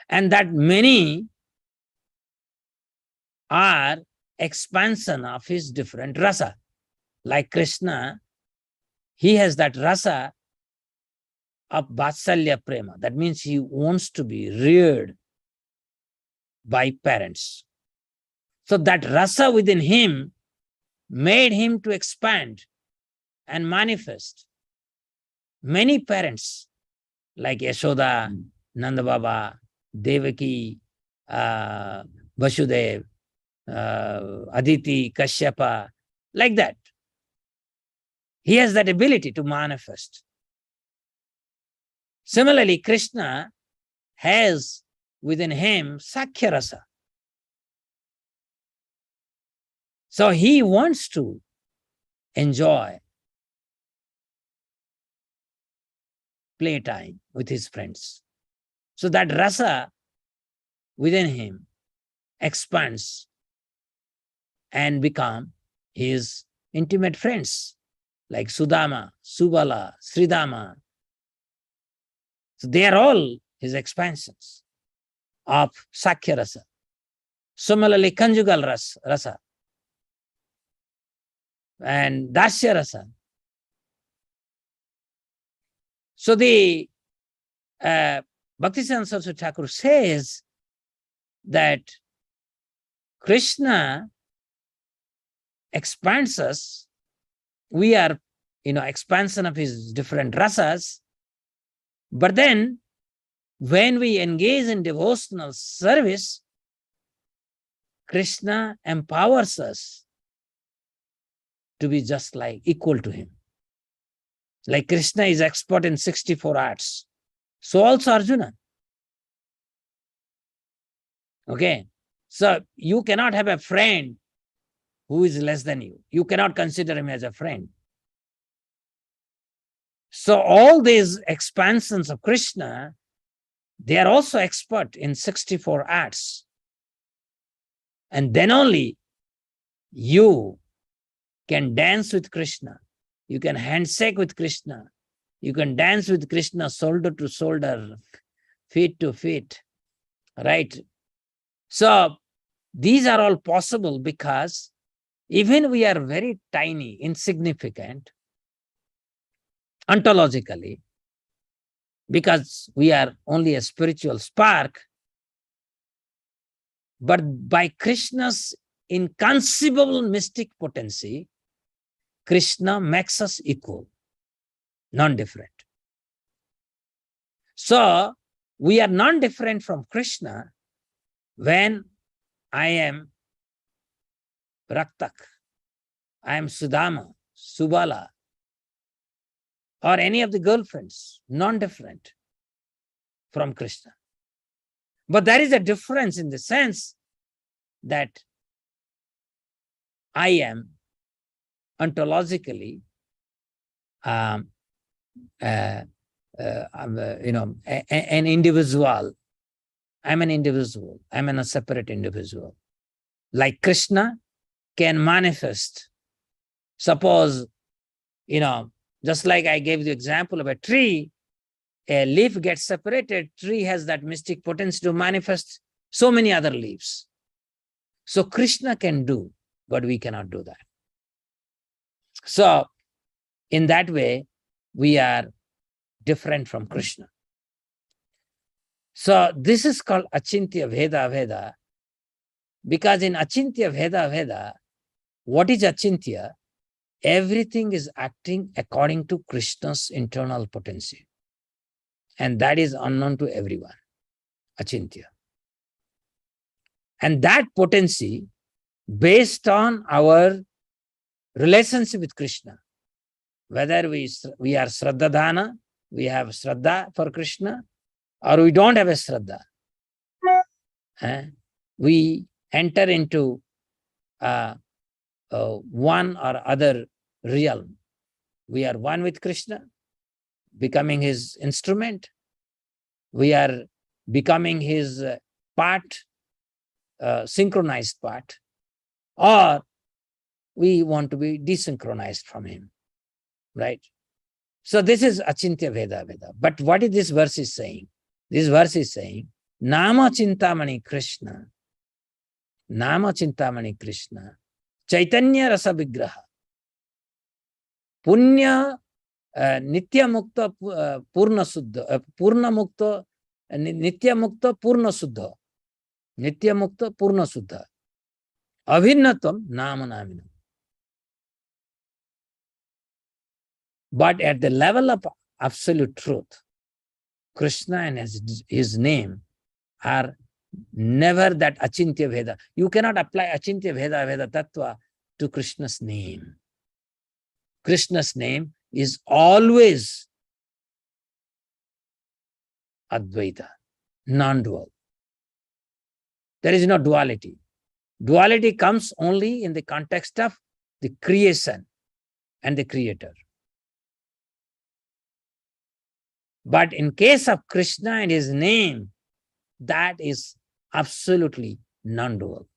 And that many are expansion of his different rasa. Like Krishna, he has that rasa of Vatsalya Prema. That means he wants to be reared by parents. So that rasa within him made him to expand and manifest. Many parents like Yashoda, Nanda Baba, Devaki, Vasudev, Aditi, Kashyapa, like that. He has that ability to manifest. Similarly, Krishna has within him Sakhya Rasa. So he wants to enjoy playtime with his friends. So that rasa within him expands and become his intimate friends like Sudama, Subala, Sridama. So they are all his expansions of Sakhya Rasa. Similarly, conjugal rasa and Dasya Rasa. So the Bhaktisiddhanta Saraswati Thakur says that Krishna expands us. We are, expansion of his different rasas. But then when we engage in devotional service, Krishna empowers us to be just like equal to him. Like Krishna is expert in 64 arts. So also Arjuna. Okay. So you cannot have a friend who is less than you. You cannot consider him as a friend. So all these expansions of Krishna, they are also expert in 64 arts. And then only you can dance with Krishna. You can handshake with Krishna. You can dance with Krishna shoulder to shoulder, feet to feet, right? So these are all possible because even we are very tiny, insignificant, ontologically, because we are only a spiritual spark, but by Krishna's inconceivable mystic potency, Krishna makes us equal, non-different. So we are non-different from Krishna when I am Raktak, I am Sudama, Subala, or any of the girlfriends, non-different from Krishna. But there is a difference in the sense that I am ontologically, an individual. I'm an individual. I'm a separate individual. Like Krishna can manifest. Suppose, just like I gave the example of a tree, a leaf gets separated, tree has that mystic potency to manifest so many other leaves. So Krishna can do, but we cannot do that. So in that way, we are different from Krishna. So this is called Achintya Veda Veda, because in Achintya Veda Veda, what is Achintya? Everything is acting according to Krishna's internal potency. And that is unknown to everyone, Achintya. And that potency, based on our relationship with Krishna, whether we are Shraddhadhana, we have Shraddha for Krishna, or we don't have a Shraddha, we enter into one or other realm. We are one with Krishna, becoming his instrument. We are becoming his part, synchronized part, or we want to be desynchronized from him, right? So this is Achintya Veda Veda. But what is this verse is saying? This verse is saying, Nama Chintamani Krishna, Nama Chintamani Krishna, Chaitanya Rasa Vigraha, Punya Nitya Mukta Purna Suddha, Purna Mukta Nitya Mukta Purna Suddha, Nitya Mukta Purna Suddha, Avinnatam Nama Naminam. But at the level of absolute truth, Krishna and his name are never that Achintya Veda. You cannot apply Achintya Veda Veda Tattva to Krishna's name. Krishna's name is always Advaita, non-dual. There is no duality. Duality comes only in the context of the creation and the creator. But in case of Krishna and his name, that is absolutely non-dual.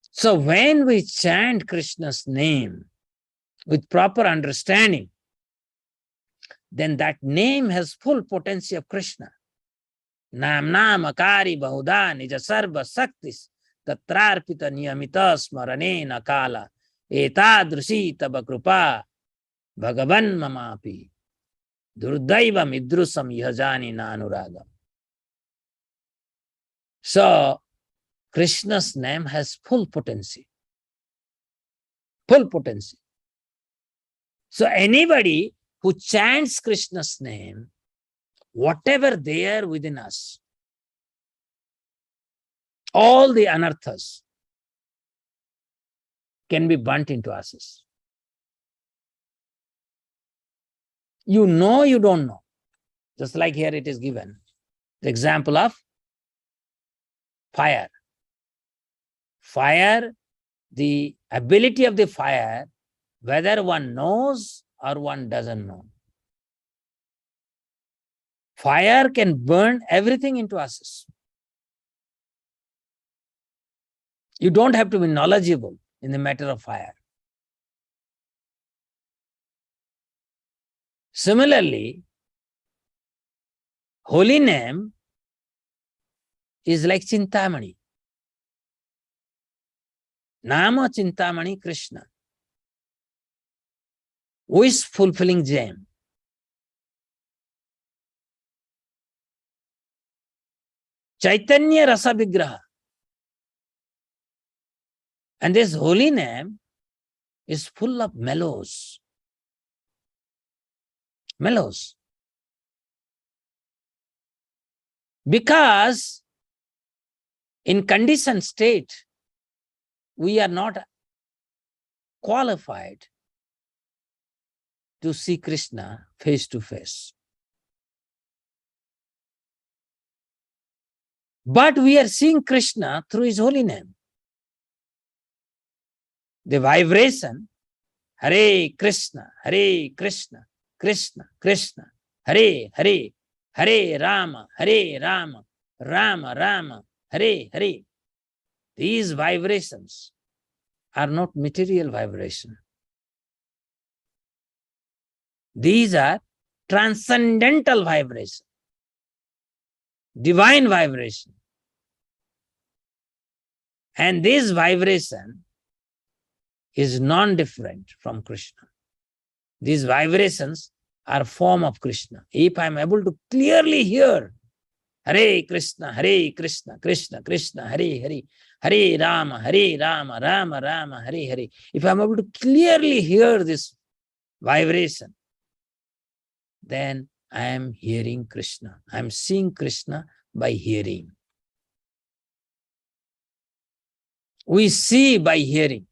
So when we chant Krishna's name with proper understanding, then that name has full potency of Krishna. Nam Nam Akari Bahuda Nija Sarva Saktis Tatrarpita Niyamita Smaranena Kala Etadrusi Tabakrupa Bhagavan Mamapi Durdaiva Midrusam Yajani Nanuraga. So Krishna's name has full potency. Full potency. So anybody who chants Krishna's name, whatever there within us, all the anarthas can be burnt into ashes. You know, you don't know. Just like here it is given. The example of fire. Fire, the ability of the fire, whether one knows or one doesn't know. Fire can burn everything into ashes. You don't have to be knowledgeable in the matter of fire. Similarly, holy name is like Chintamani. Nama Chintamani Krishna. Wish-fulfilling gem. Chaitanya Rasa Vigraha. And this holy name is full of mellows. Mellows. Because in conditioned state, we are not qualified to see Krishna face to face. But we are seeing Krishna through his holy name. The vibration, Hare Krishna, Hare Krishna, Krishna Krishna, Hare Hare, Hare Rama, Hare Rama, Rama Rama, Hare Hare. These vibrations are not material vibration. These are transcendental vibration, divine vibration. And this vibration is non-different from Krishna. These vibrations are form of Krishna. If I am able to clearly hear Hare Krishna, Krishna Krishna, Hare Hare, Hare Rama, Rama Rama, Hare Hare. If I am able to clearly hear this vibration, then I am hearing Krishna. I am seeing Krishna by hearing. We see by hearing.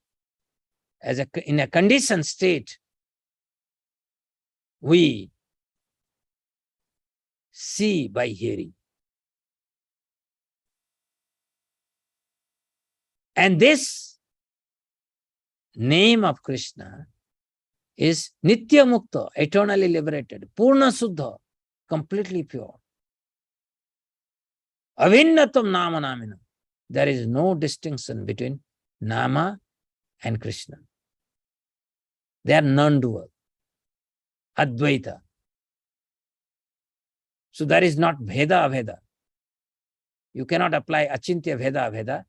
In a conditioned state, we see by hearing. And this name of Krishna is Nitya Mukta, eternally liberated, Purna Suddha, completely pure. Avinnatam Nama Namina. There is no distinction between Nama and Krishna. They are non-dual. Advaita. So there is not Bheda Aveda. You cannot apply Achintya Bheda Aveda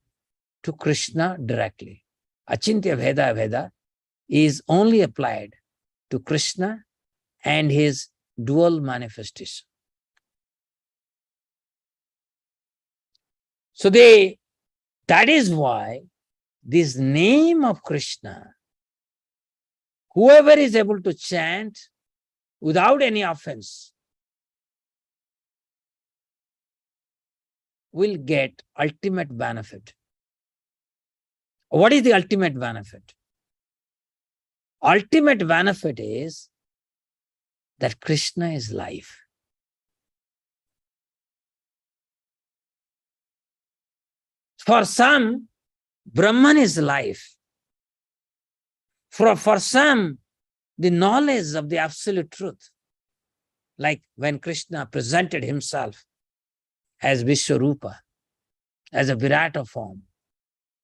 to Krishna directly. Achintya Bheda Aveda is only applied to Krishna and his dual manifestation. So that is why this name of Krishna, whoever is able to chant without any offense will get ultimate benefit. What is the ultimate benefit? Ultimate benefit is that Krishna is life. For some, Brahman is life. For some, the knowledge of the absolute truth, like when Krishna presented himself as Vishwarupa, as a Virata form,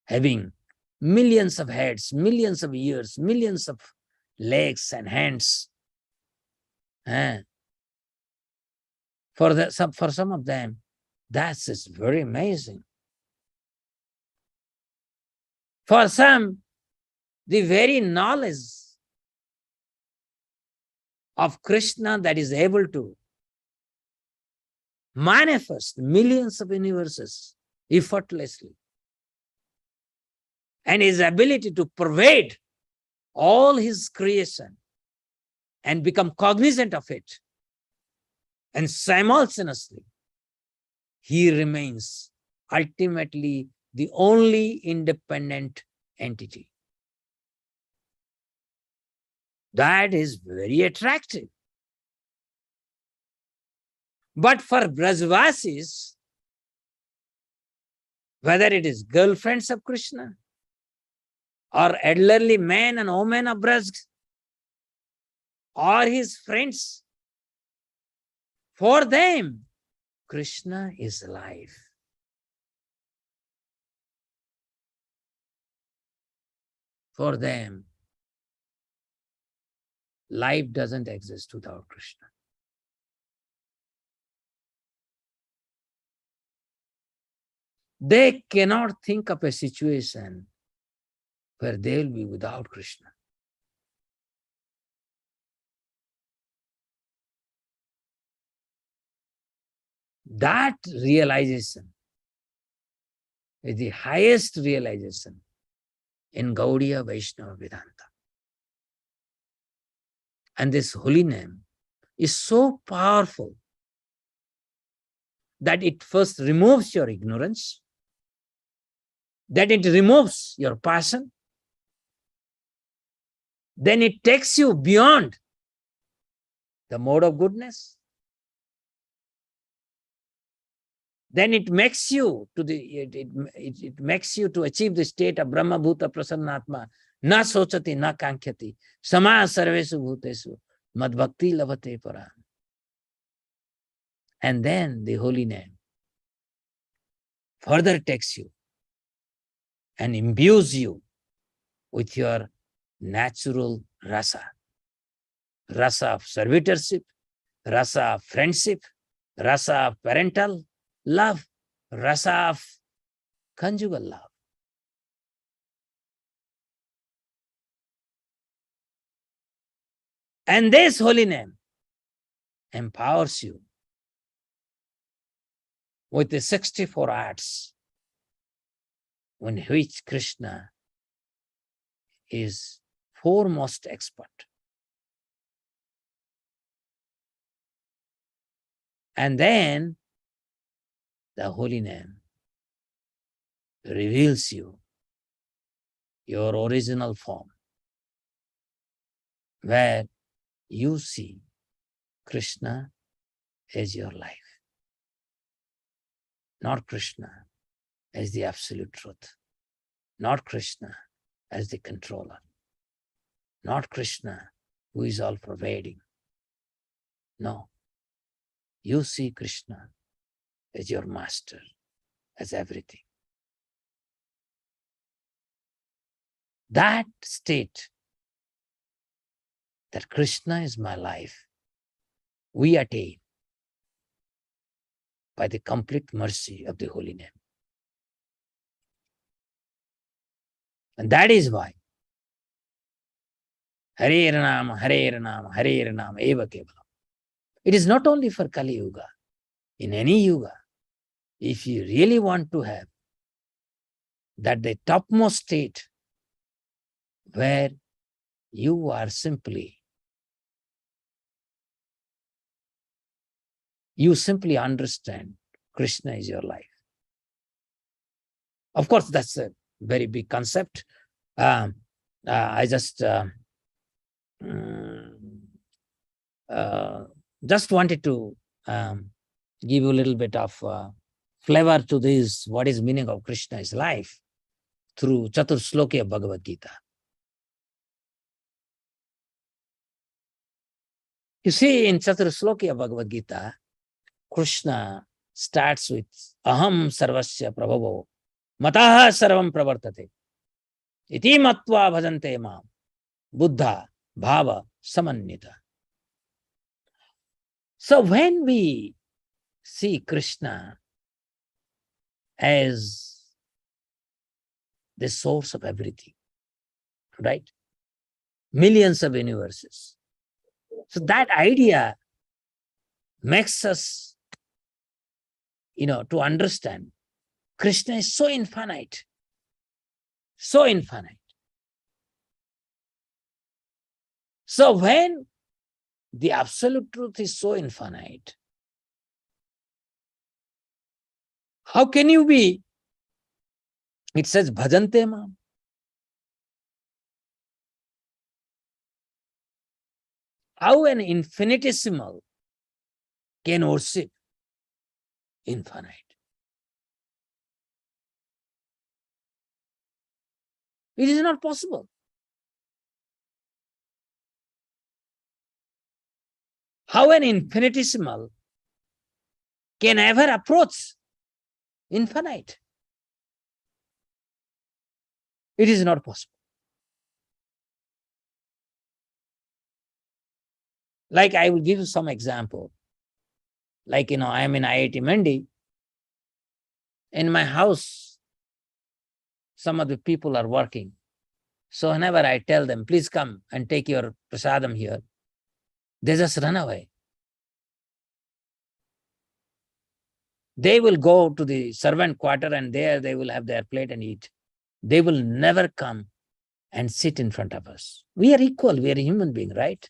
having millions of heads, millions of ears, millions of legs and hands. For some of them, that's is very amazing. For some, the very knowledge of Krishna that is able to manifest millions of universes effortlessly, and his ability to pervade all his creation and become cognizant of it, and simultaneously he remains ultimately the only independent entity. That is very attractive. But for Brajvasis, whether it is girlfriends of Krishna or elderly men and women of Braj, or his friends, for them, Krishna is life. For them, life doesn't exist without Krishna. They cannot think of a situation where they will be without Krishna. That realization is the highest realization in Gaudiya Vaishnava Vedanta. And this holy name is so powerful that it first removes your ignorance, that it removes your passion, then it takes you beyond the mode of goodness, then it makes you to it makes you to achieve the state of Brahma Bhuta Prasannatma, na sochati na kankyati, sama sarvesu bhutesu, mad bhakti lavate param. And then the holy name further takes you and imbues you with your natural rasa. Rasa of servitorship, rasa of friendship, rasa of parental love, rasa of conjugal love. And this holy name empowers you with the 64 arts in which Krishna is foremost expert. And then the holy name reveals you your original form, where you see Krishna as your life, not Krishna as the absolute truth, not Krishna as the controller, not Krishna who is all pervading. No, you see Krishna as your master, as everything. That state, that Krishna is my life, we attain by the complete mercy of the holy name. And that is why Hare Nama, Hare Nama, Hare Nama, Eva Kevalam. It is not only for Kali Yuga. In any Yuga, if you really want to have that the topmost state where you are simply, you simply understand Krishna is your life. Of course, that's a very big concept. I just wanted to give you a little bit of flavor to this, what is meaning of Krishna's life, through Chatur Sloki of Bhagavad Gita. You see, in Chatur Sloki of Bhagavad Gita, Krishna starts with Aham Sarvasya Prabhavo Mataha Sarvam Pravartate Iti Matva Bhajante Mam Buddha Bhava Samannita. So when we see Krishna as the source of everything, right? Millions of universes. So that idea makes us, to understand Krishna is so infinite, so infinite. So when the absolute truth is so infinite, how can you be? It says, Bhajante Mam. How an infinitesimal can worship infinite? It is not possible. How an infinitesimal can ever approach infinite? It is not possible. Like I will give you some example. Like, I am in IIT Mandi. In my house, some of the people are working. So whenever I tell them, please come and take your prasadam here, they just run away. They will go to the servant quarter and there they will have their plate and eat. They will never come and sit in front of us. We are equal. We are a human being, right?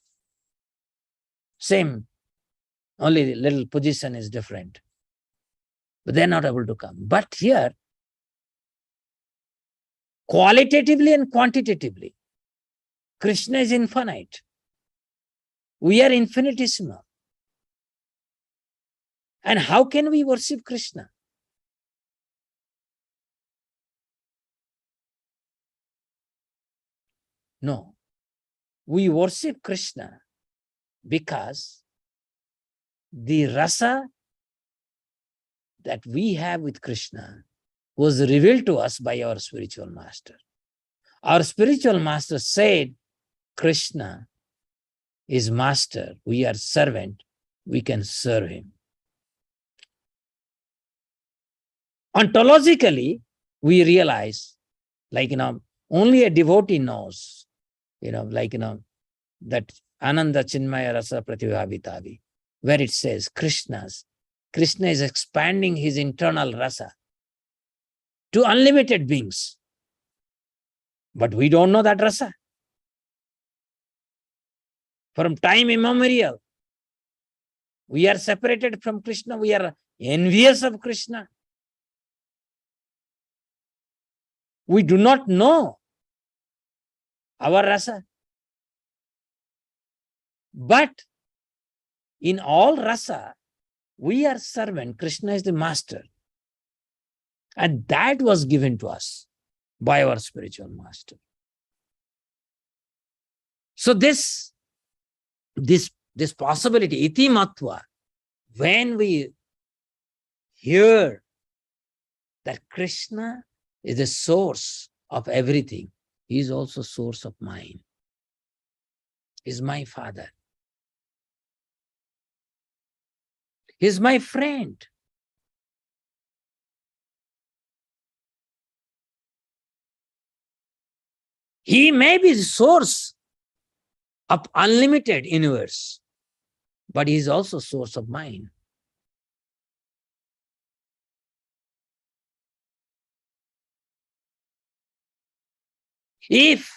Same, only the little position is different. But they're not able to come. But here, qualitatively and quantitatively, Krishna is infinite. We are infinitesimal. And how can we worship Krishna? No. We worship Krishna because the rasa that we have with Krishna was revealed to us by our spiritual master. Our spiritual master said, Krishna is master, we are servant, we can serve him. Ontologically, we realize, like, only a devotee knows, that Ananda Chinmaya Rasa Pratibhavitavi, where it says Krishna is expanding his internal rasa to unlimited beings. But we don't know that rasa. From time immemorial, we are separated from Krishna. We are envious of Krishna. We do not know our rasa. But in all rasa, we are servant. Krishna is the master. And that was given to us by our spiritual master. So this possibility, iti matva, when we hear that Krishna is the source of everything, he is also source of mine. He is my father. He is my friend. He may be the source of unlimited universe, but he is also source of mine. If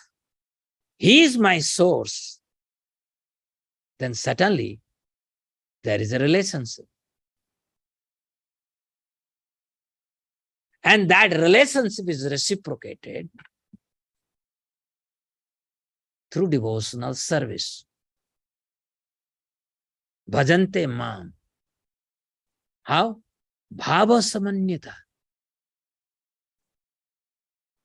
he is my source, then certainly there is a relationship. And that relationship is reciprocated through devotional service. Bhajante mam. How? Bhava samanyata.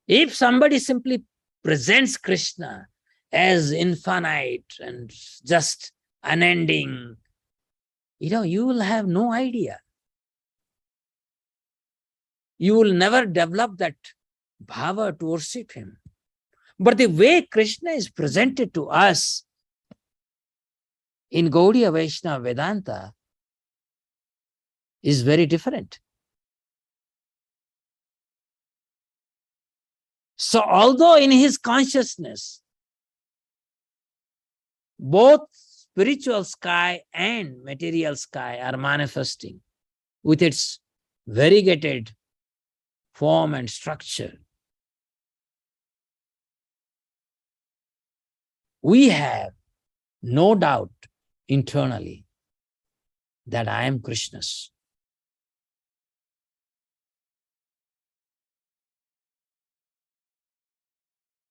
If somebody simply presents Krishna as infinite and just unending, you will have no idea. You will never develop that bhava to worship him. But the way Krishna is presented to us in Gaudiya Vaishnava Vedanta is very different. So although in his consciousness, both spiritual sky and material sky are manifesting with its variegated form and structure, we have no doubt internally that I am Krishna's.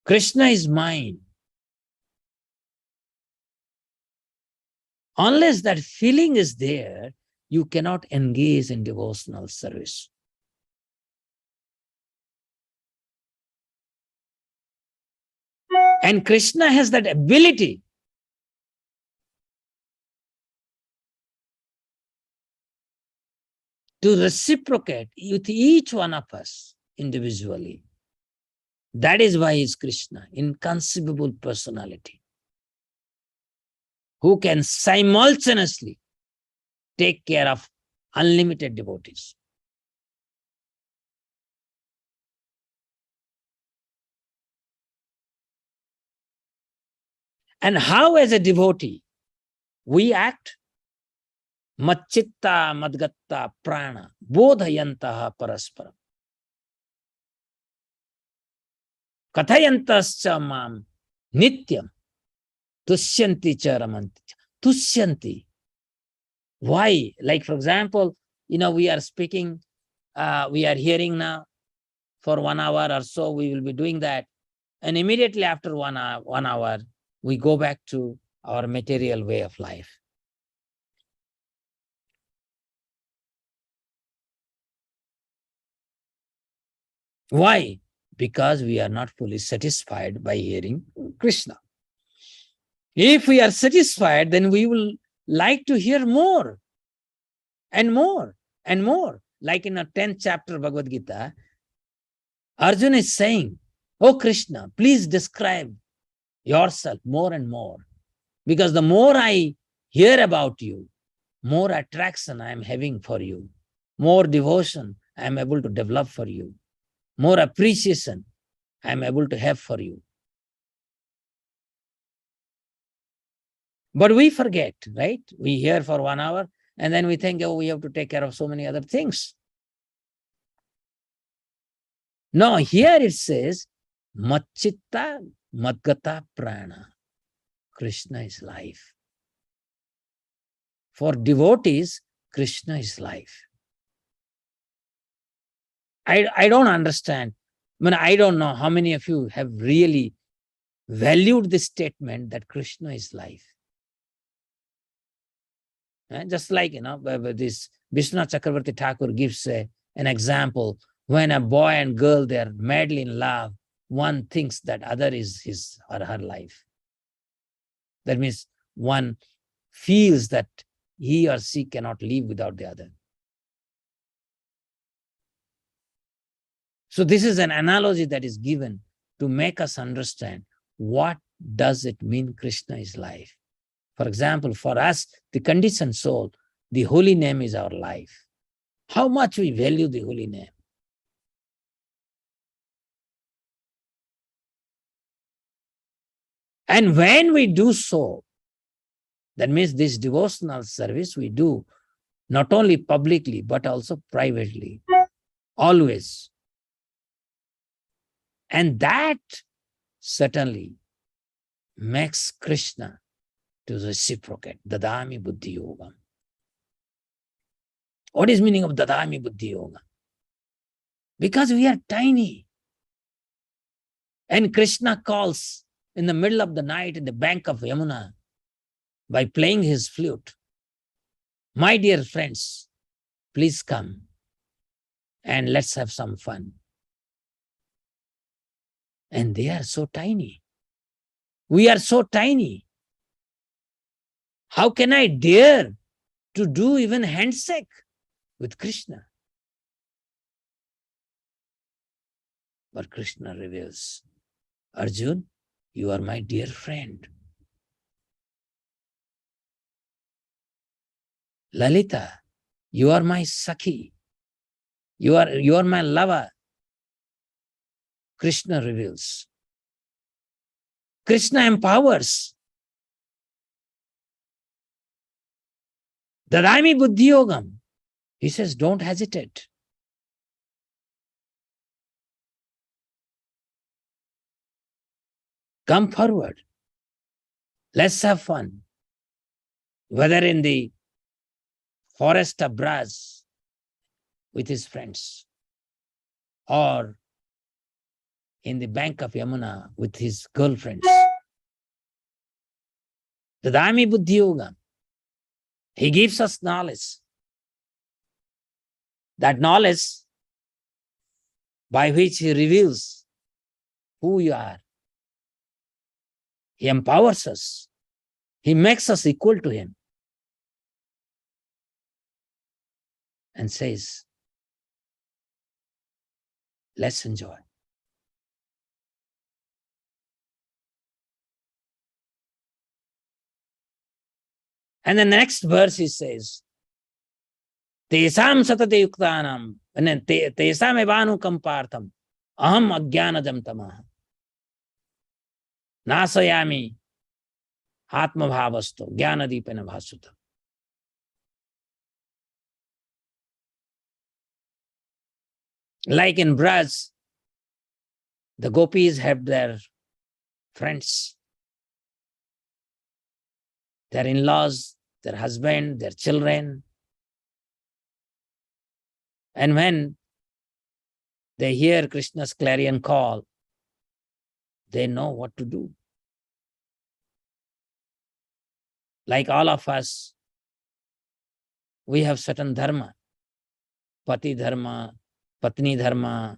Krishna is mine. Unless that feeling is there, you cannot engage in devotional service. And Krishna has that ability to reciprocate with each one of us individually. That is why he is Krishna, inconceivable personality, who can simultaneously take care of unlimited devotees. And how, as a devotee, we act? Macchitta madgatta prana bodhayantaha parasparam. Kathayantascha mam nityam tushyanti cha ramanti. Tushyanti. Why? Like, for example, we are speaking, we are hearing now for 1 hour or so, we will be doing that. And immediately after 1 hour, we go back to our material way of life. Why? Because we are not fully satisfied by hearing Krishna. If we are satisfied, then we will like to hear more and more and more. Like in the 10th chapter of Bhagavad Gita, Arjuna is saying, "Oh Krishna, please describe yourself more and more. Because the more I hear about you, more attraction I am having for you, more devotion I am able to develop for you, more appreciation I am able to have for you." But we forget, right? We hear for 1 hour and then we think, oh, we have to take care of so many other things. No, here it says, Matchitta Madgata Prana. Krishna is life. For devotees, Krishna is life. I don't understand. I don't know how many of you have really valued this statement that Krishna is life. Just like, this Vishwanath Chakravarti Thakur gives an example. When a boy and girl, they are madly in love, one thinks that other is his or her life. That means one feels that he or she cannot live without the other. So this is an analogy that is given to make us understand what does it mean Krishna is life. For example, for us, the conditioned soul, the holy name is our life. How much we value the holy name. And when we do so, that means this devotional service we do not only publicly, but also privately, always. And that certainly makes Krishna to reciprocate. Dadami Buddhi Yoga. What is meaning of Dadami Buddhi Yoga? Because we are tiny. And Krishna calls in the middle of the night in the bank of Yamuna by playing his flute. My dear friends, please come and let's have some fun. And they are so tiny. We are so tiny. How can I dare to do even handshake with Krishna? But Krishna reveals, Arjun, you are my dear friend. Lalita, you are my Sakhi. You are my lover. Krishna reveals. Krishna empowers. Dadami Buddhi Yogam. He says, don't hesitate. Come forward. Let's have fun. Whether in the forest of Braj with his friends, or in the bank of Yamuna with his girlfriends. Dadami Buddhi Yoga. He gives us knowledge. That knowledge by which he reveals who you are. He empowers us. He makes us equal to him. And says, let's enjoy. And the next verse he says, Tesam satate yuktanam, and then Tesam evanu kampartham, aham ajnanajam tamaha, nasayami atma bhavasto, jnanadipena bhasuta. Like in Braj, The gopis have their friends, their in-laws, their husband, their children. And when they hear Krishna's clarion call, they know what to do. Like all of us, we have certain dharma. Pati dharma, patni dharma,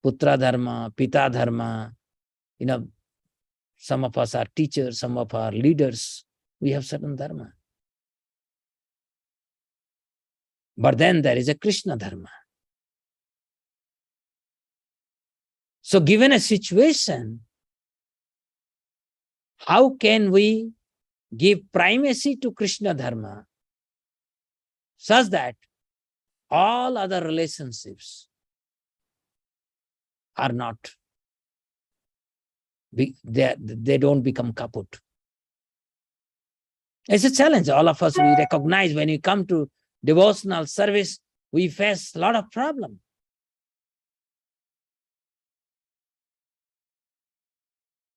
putra dharma, pita dharma. Some of us are teachers, some of our leaders. We have certain dharma. But then there is a Krishna dharma. So given a situation, how can we give primacy to Krishna dharma such that all other relationships are not, they don't become kaput? It's a challenge. All of us, we recognize when we come to devotional service, we face a lot of problems.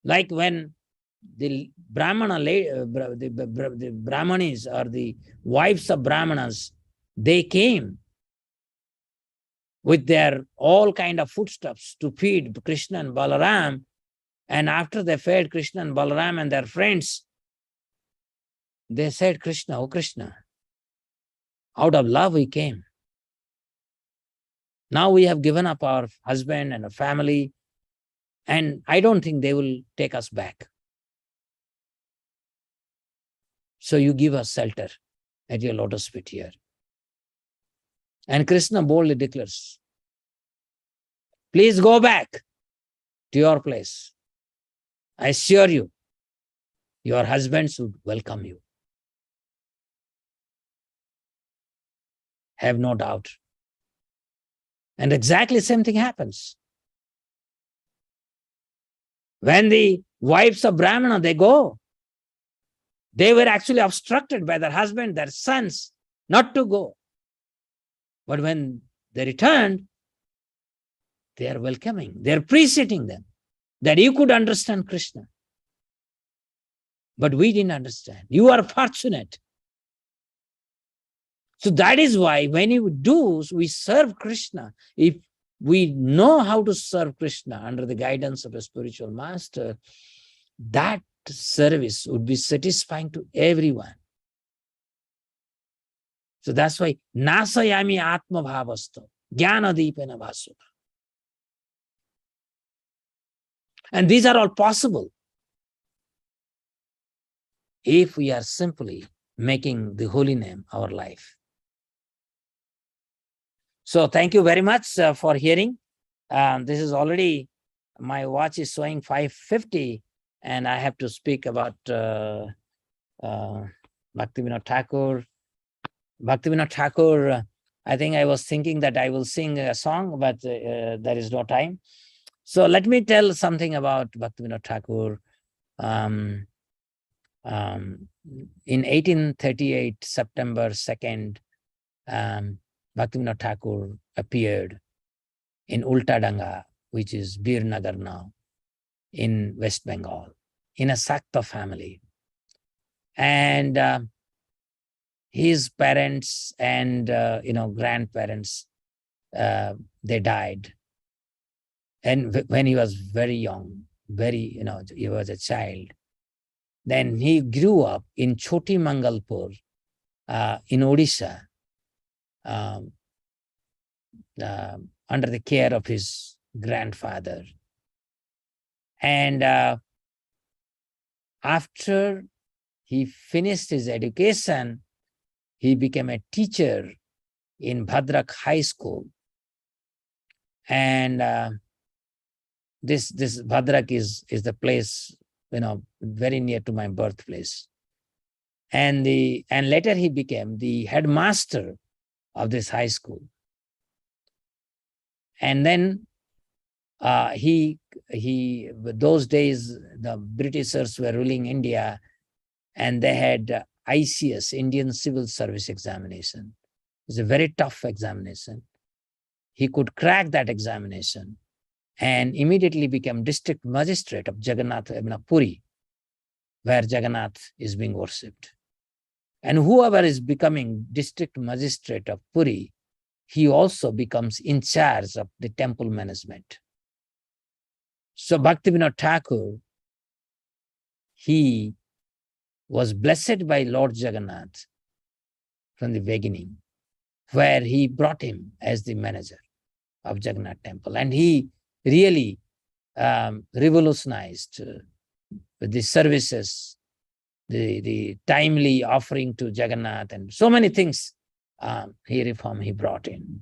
Like when the Brahmana, the Brahmanis or the wives of Brahmanas, they came with their all kind of foodstuffs to feed Krishna and Balaram. And after they fed Krishna and Balaram and their friends, they said, Krishna, oh Krishna, out of love we came. Now we have given up our husband and a family, and I don't think they will take us back. So you give us shelter at your lotus feet here. And Krishna boldly declares, please go back to your place. I assure you, your husbands would welcome you. Have no doubt. And exactly the same thing happens. When the wives of Brahmana, they go, they were actually obstructed by their husband, their sons, not to go. But when they returned, they are welcoming, they are appreciating them, that you could understand Krishna. But we didn't understand. You are fortunate. So that is why when we serve Krishna, if we know how to serve Krishna under the guidance of a spiritual master, that service would be satisfying to everyone. So that's why nasayami atma bhavasto jnana deepena vasudha. And these are all possible if we are simply making the holy name our life. So thank you very much for hearing. This is already, my watch is showing 5:50, and I have to speak about Bhaktivinoda Thakur. Bhaktivinoda Thakur, I think I was thinking that I will sing a song, but there is no time. So let me tell something about Bhaktivinoda Thakur. In 1838, September 2nd, Bhaktivinoda Thakur appeared in Ultadanga, which is Birnagar now, in West Bengal, in a Sakta family. And his parents and grandparents, they died. And when he was very young, he was a child. Then he grew up in Choti Mangalpur, in Odisha, under the care of his grandfather. And after he finished his education, he became a teacher in Bhadrak High School. And this Bhadrak is the place, very near to my birthplace. And later he became the headmaster of this high school. And then those days, the Britishers were ruling India, and they had ICS, Indian Civil Service Examination. It's a very tough examination. He could crack that examination, and immediately became district magistrate of Jagannath, Puri, where Jagannath is being worshipped. And whoever is becoming district magistrate of Puri, he also becomes in charge of the temple management. So Bhaktivinoda Thakur, he was blessed by Lord Jagannath from the beginning, where he brought him as the manager of Jagannath temple. And he really revolutionized the services, the timely offering to Jagannath, and so many things he brought in.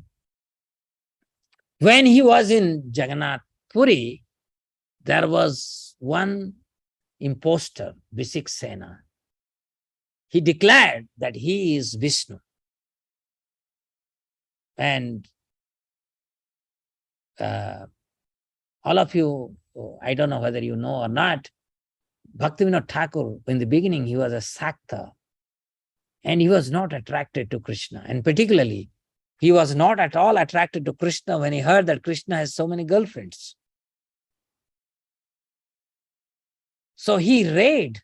When he was in Jagannath Puri, there was one impostor, Visiksena. He declared that he is Vishnu. And all of you, I don't know whether you know or not, Bhaktivinoda Thakur, in the beginning, he was a Sakta, and he was not attracted to Krishna. And particularly, he was not at all attracted to Krishna when he heard that Krishna has so many girlfriends. So he read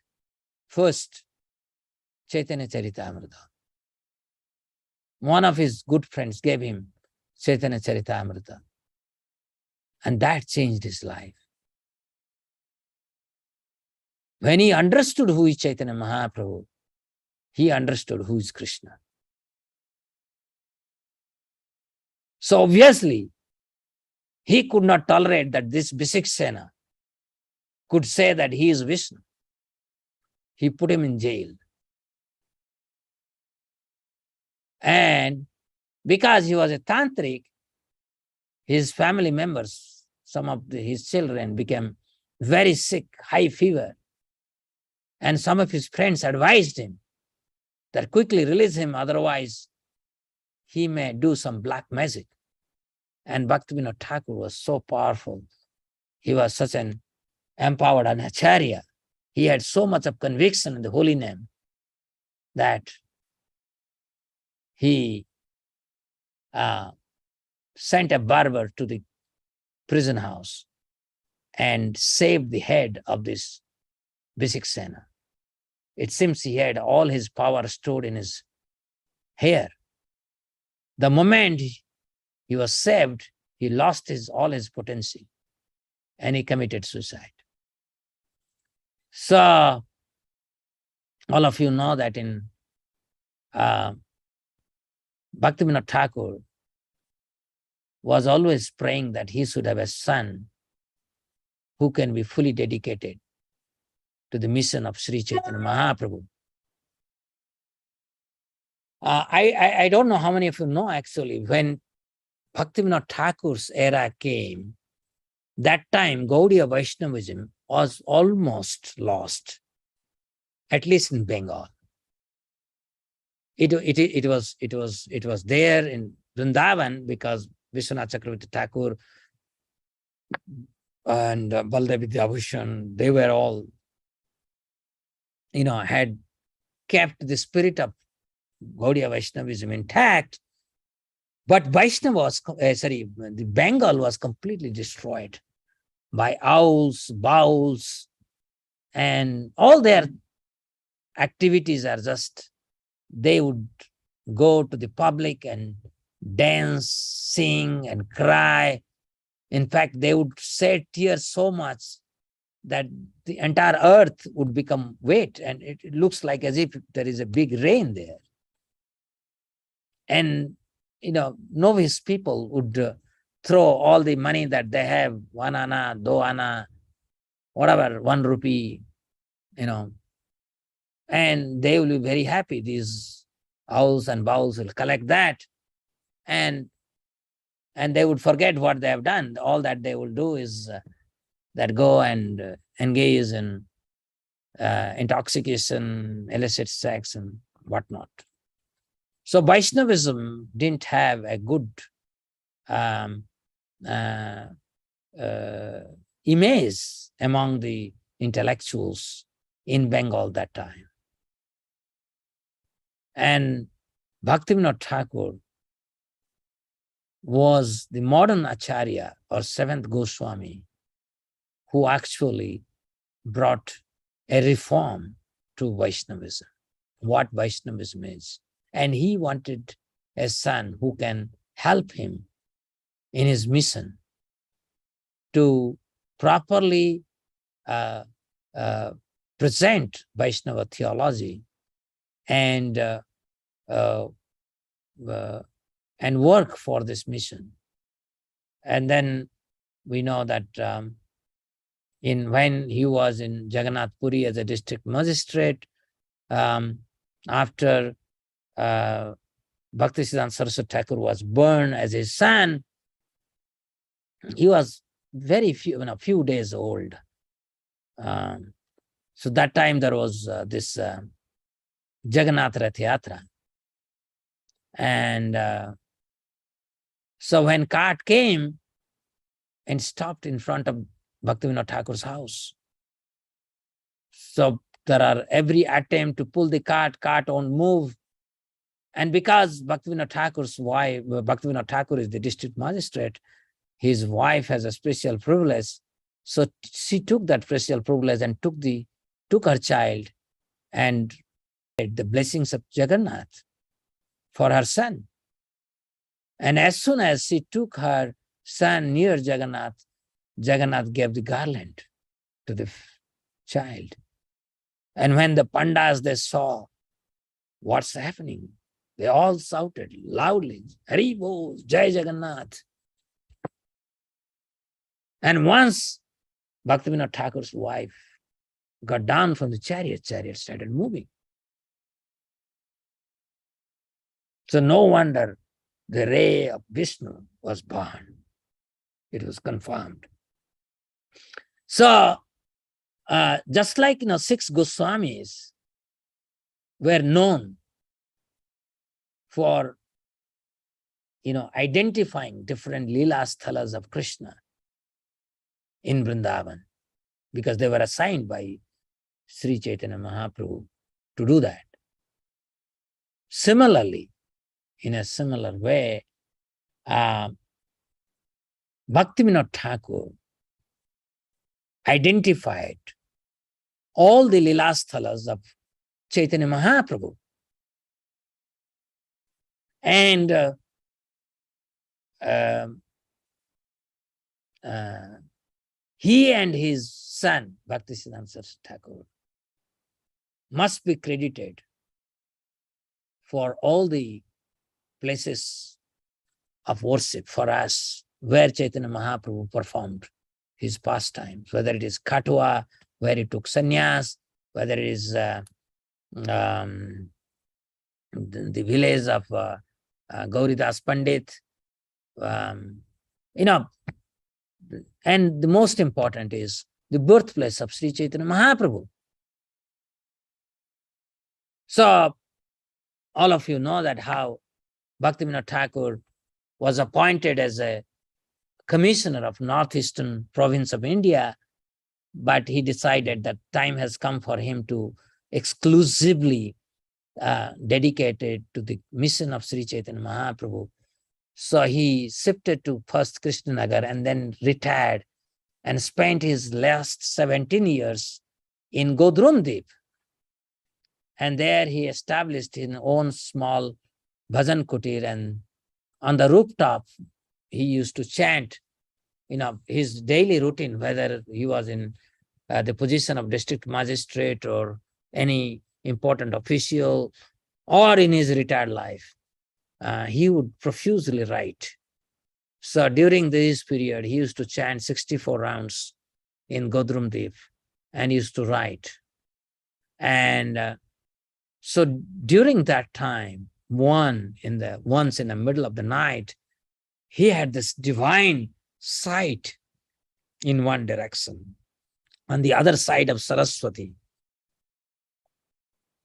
first Chaitanya Charitamrita. One of his good friends gave him Chaitanya Charitamrita, and that changed his life. When he understood who is Chaitanya Mahaprabhu, he understood who is Krishna. So obviously, he could not tolerate that this Visiksena could say that he is Vishnu. He put him in jail. And because he was a tantric, his family members, some of his children became very sick, high fever. And some of his friends advised him that quickly release him, otherwise he may do some black magic. And Bhaktivinoda Thakur was so powerful. He was such an empowered acharya. He had so much of conviction in the holy name that he sent a barber to the prison house and saved the head of this Visiksena. It seems he had all his power stored in his hair. The moment he was saved, he lost all his potential and he committed suicide. So, all of you know that in Bhaktivinoda Thakur was always praying that he should have a son who can be fully dedicated to the mission of Sri Chaitanya Mahaprabhu. I don't know how many of you know actually, when Bhaktivinoda Thakur's era came, that time Gaudiya Vaishnavism was almost lost, at least in Bengal. It was there in Vrindavan because Vishwanath Chakravarti Thakur and Baldev Vidyabhushan, they were all, had kept the spirit of Gaudiya Vaishnavism intact. But the Bengal was completely destroyed by owls, bowls, and all their activities are just, they would go to the public and dance, sing, and cry. In fact, they would shed tears so much that the entire earth would become wet, and it looks like as if there is a big rain there. And, novice people would throw all the money that they have, 1 anna, 2 anna, whatever, 1 rupee, and they will be very happy. These owls and bowls will collect that, and they would forget what they have done. All that they will do is that go and engage in intoxication, illicit sex, and whatnot. So Vaishnavism didn't have a good image among the intellectuals in Bengal that time. And Bhaktivinoda Thakur was the modern Acharya or seventh Goswami who actually brought a reform to Vaishnavism, what Vaishnavism is. And he wanted a son who can help him in his mission to properly present Vaishnava theology and work for this mission. And then we know that when he was in Jagannath Puri as a district magistrate, after Bhaktisiddhanta Saraswati Thakur was born as his son, he was very few days old. So that time there was this Jagannath Rath Yatra. And so when cart came and stopped in front of Bhaktivinoda Thakur's house, so there are every attempt to pull the cart won't move. And because Bhaktivinoda Thakur's wife, Bhaktivinoda Thakur is the district magistrate, his wife has a special privilege. So she took that special privilege and took her child and the blessings of Jagannath for her son. And as soon as she took her son near Jagannath, Jagannath gave the garland to the child. And when the Pandas, they saw what's happening, they all shouted loudly, Hari Bol, Jai Jagannath. And once Bhaktivinoda Thakur's wife got down from the chariot started moving. So no wonder the ray of Vishnu was born. It was confirmed. So just like 6 Goswamis were known for identifying different Lila sthalas of Krishna in Vrindavan, because they were assigned by Sri Chaitanya Mahaprabhu to do that. Similarly, in a similar way, Bhaktivinoda Thakur identified all the Lila sthalas of Chaitanya Mahaprabhu. And he and his son, Bhaktisiddhanta Saraswati Thakur, must be credited for all the places of worship for us where Chaitanya Mahaprabhu performed his pastimes, whether it is Katwa, where he took sannyas, whether it is the village of Gauridas Pandit, and the most important is the birthplace of Sri Chaitanya Mahaprabhu. So all of you know that how Bhaktivinoda Thakur was appointed as a commissioner of northeastern province of India, but he decided that time has come for him to exclusively dedicate it to the mission of Sri Chaitanya Mahaprabhu. So he shifted to first Krishnanagar and then retired and spent his last 17 years in Godrumdeep. And there he established his own small bhajan kutir, and on the rooftop, he used to chant, his daily routine, whether he was in the position of district magistrate or any important official, or in his retired life, he would profusely write. So during this period, he used to chant 64 rounds in Godrumdeep and used to write. And so during that time, once in the middle of the night, he had this divine sight in one direction, on the other side of Saraswati.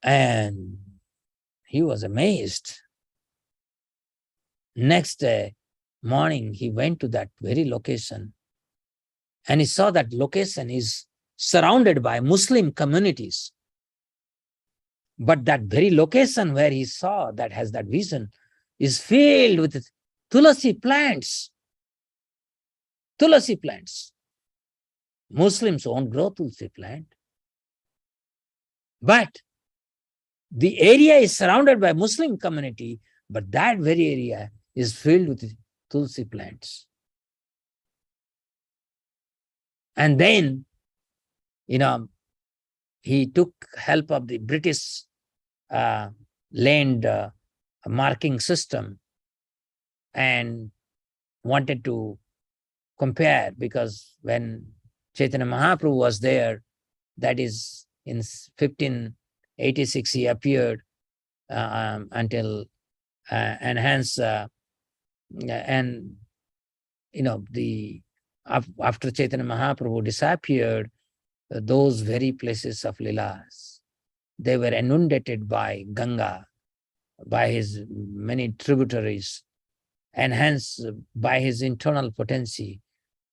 And he was amazed. Next day morning, he went to that very location and he saw that location is surrounded by Muslim communities. But that very location where he saw that has that vision is filled with tulasi plants. Tulasi plants. Muslims won't grow tulsi plant. But the area is surrounded by Muslim community, but that very area is filled with tulsi plants. And then, he took help of the British land marking system and wanted to compare, because when Chaitanya Mahaprabhu was there, that is in 1586 he appeared until and hence after Chaitanya Mahaprabhu disappeared, those very places of Lilas, they were inundated by Ganga, by his many tributaries, and hence by his internal potency,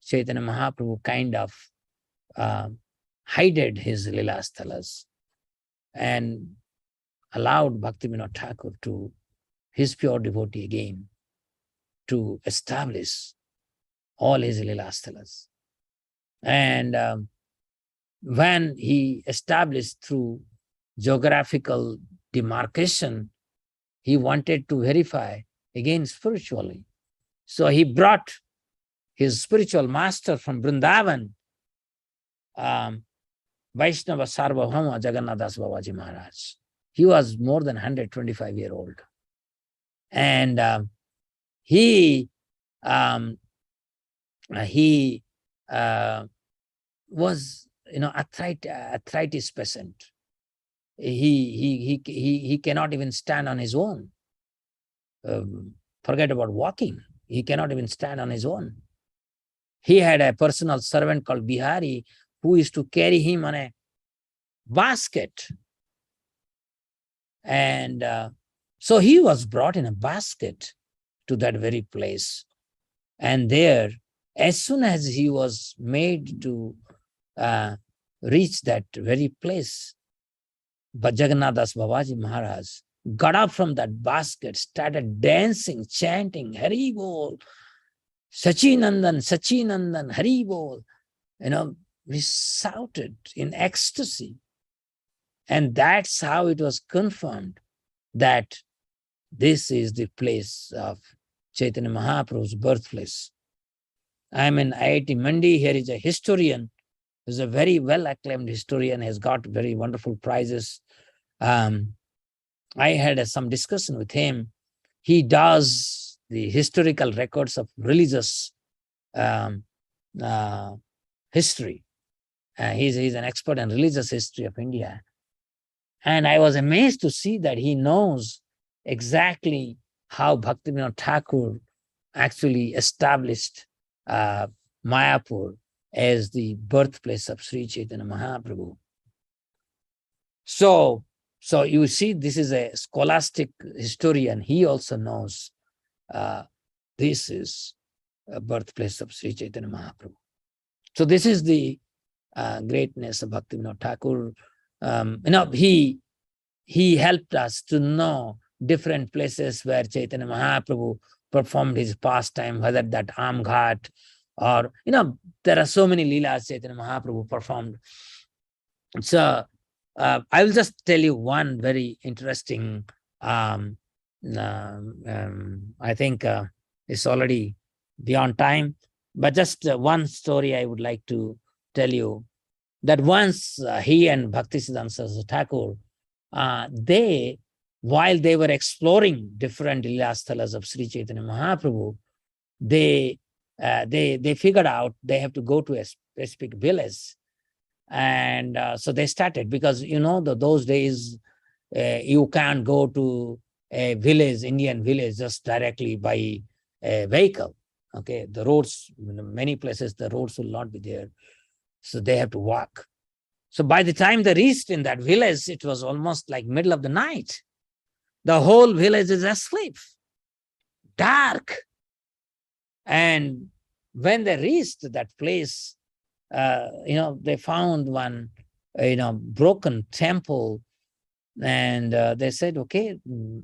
Chaitanya Mahaprabhu kind of hided his Lila Sthalas and allowed Bhaktivinoda Thakur, to his pure devotee again, to establish all his Lila Sthalas. And when he established through geographical demarcation, he wanted to verify again spiritually. So he brought his spiritual master from Vrindavan, Vaishnava Sarvabhauma Jagannadas Babaji Maharaj. He was more than 125-year-old. And he was, arthritis patient. He cannot even stand on his own. Forget about walking. He cannot even stand on his own. He had a personal servant called Bihari who used to carry him on a basket. And so he was brought in a basket to that very place. And there, as soon as he was made to reach that very place, but Jagannadas Babaji Maharaj got up from that basket, started dancing, chanting, Hari Bol, Sachinandan, Sachinandan, Hari Bol. We shouted in ecstasy. And that's how it was confirmed that this is the place of Chaitanya Mahaprabhu's birthplace. I'm in IIT Mandi. Here is a historian, who's a very well-acclaimed historian, has got very wonderful prizes. I had some discussion with him. He does the historical records of religious history. He's an expert in religious history of India. And I was amazed to see that he knows exactly how Bhaktivinoda Thakur actually established Mayapur as the birthplace of Sri Chaitanya Mahaprabhu. So you see, this is a scholastic historian. He also knows this is a birthplace of Sri Chaitanya Mahaprabhu. So this is the greatness of Bhaktivinoda Thakur. He helped us to know different places where Chaitanya Mahaprabhu performed his pastime, whether that Amghat or, there are so many Leelas Chaitanya Mahaprabhu performed. So I will just tell you one very interesting, I think it's already beyond time, but just one story I would like to tell you, that once he and Bhaktisiddhanta Saraswati Thakur, while they were exploring different Leela-sthalas of Sri Chaitanya Mahaprabhu, they figured out they have to go to a specific village. And so they started, because, those days, you can't go to a village, Indian village, just directly by a vehicle. Okay, the roads, many places, the roads will not be there. So they have to walk. So by the time they reached in that village, it was almost like middle of the night. The whole village is asleep, dark. And when they reached that place, they found one, broken temple. And they said, okay,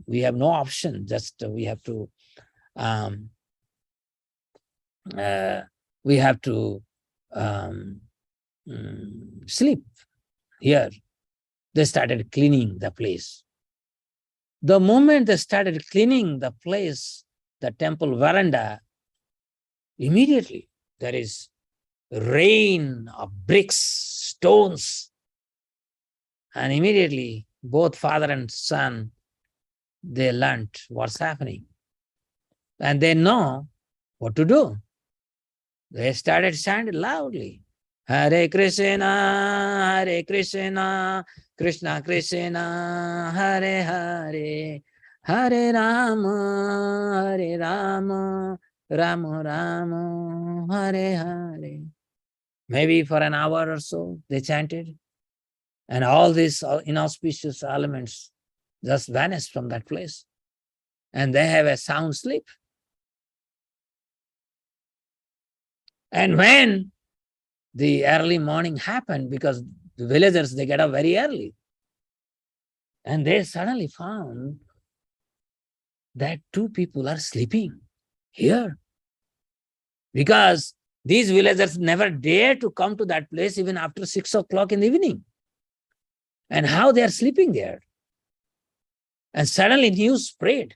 we have no option, just we have to we have to sleep here. They started cleaning the place. The moment they started cleaning the place, the temple veranda, immediately there is rain of bricks, stones, and immediately both father and son, they learnt what's happening. And they know what to do. They started chanting loudly, Hare Krishna, Krishna Krishna, Hare Hare, Hare Rama, Rama Rama, Hare Hare. Maybe for an hour or so they chanted, and all these inauspicious elements just vanished from that place, and they have a sound sleep. And when the early morning happened, because the villagers, they get up very early, and they suddenly found that two people are sleeping here, because these villagers never dare to come to that place even after 6 o'clock in the evening. And how they are sleeping there. And suddenly news spread.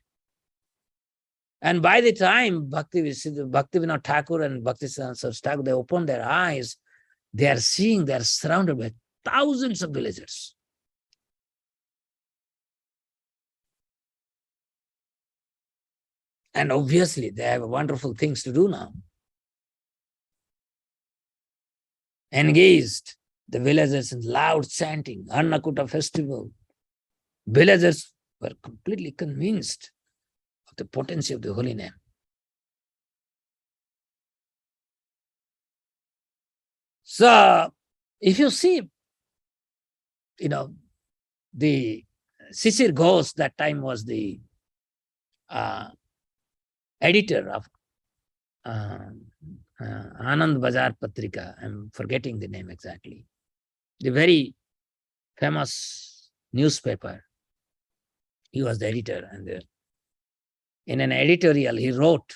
And by the time Bhaktivinoda Thakur and Bhaktisiddhanta Saraswati Thakur, they opened their eyes, they are seeing, they are surrounded by thousands of villagers. And obviously, they have wonderful things to do now. Engaged the villagers in loud chanting, Annakuta festival. Villagers were completely convinced of the potency of the holy name. So, if you see, the Sisir Ghosh that time was the editor of Anand Bazar Patrika. I'm forgetting the name exactly. The very famous newspaper. He was the editor, and in an editorial he wrote,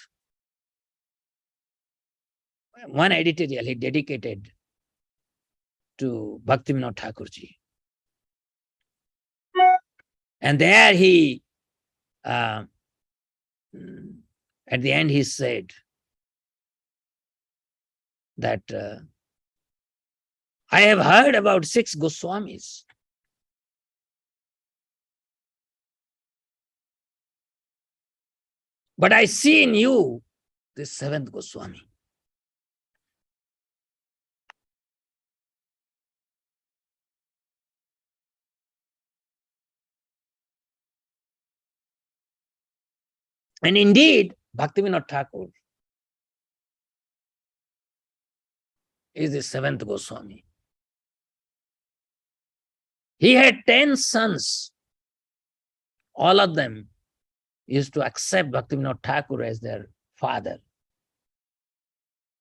one editorial he dedicated to Bhaktivinoda Thakurji. And there he, at the end he said that I have heard about 6 Goswamis. But I see in you the 7th Goswami. And indeed, Bhaktivinoda Thakur is the 7th Goswami. He had 10 sons. All of them used to accept Bhaktivinoda Thakur as their father.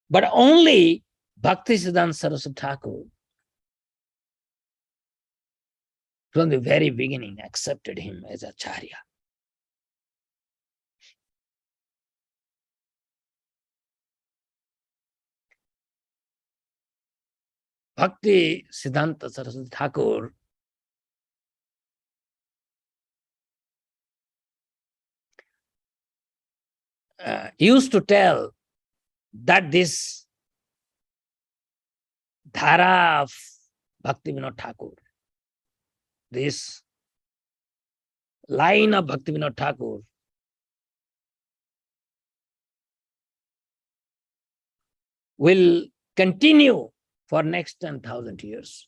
But only Bhaktisiddhanta Saraswati Thakur, from the very beginning, accepted him as Acharya. Bhaktisiddhanta Saraswati Thakur used to tell that this dhara of Bhaktivinoda Thakur, this line of Bhaktivinoda Thakur, will continue for next 10,000 years.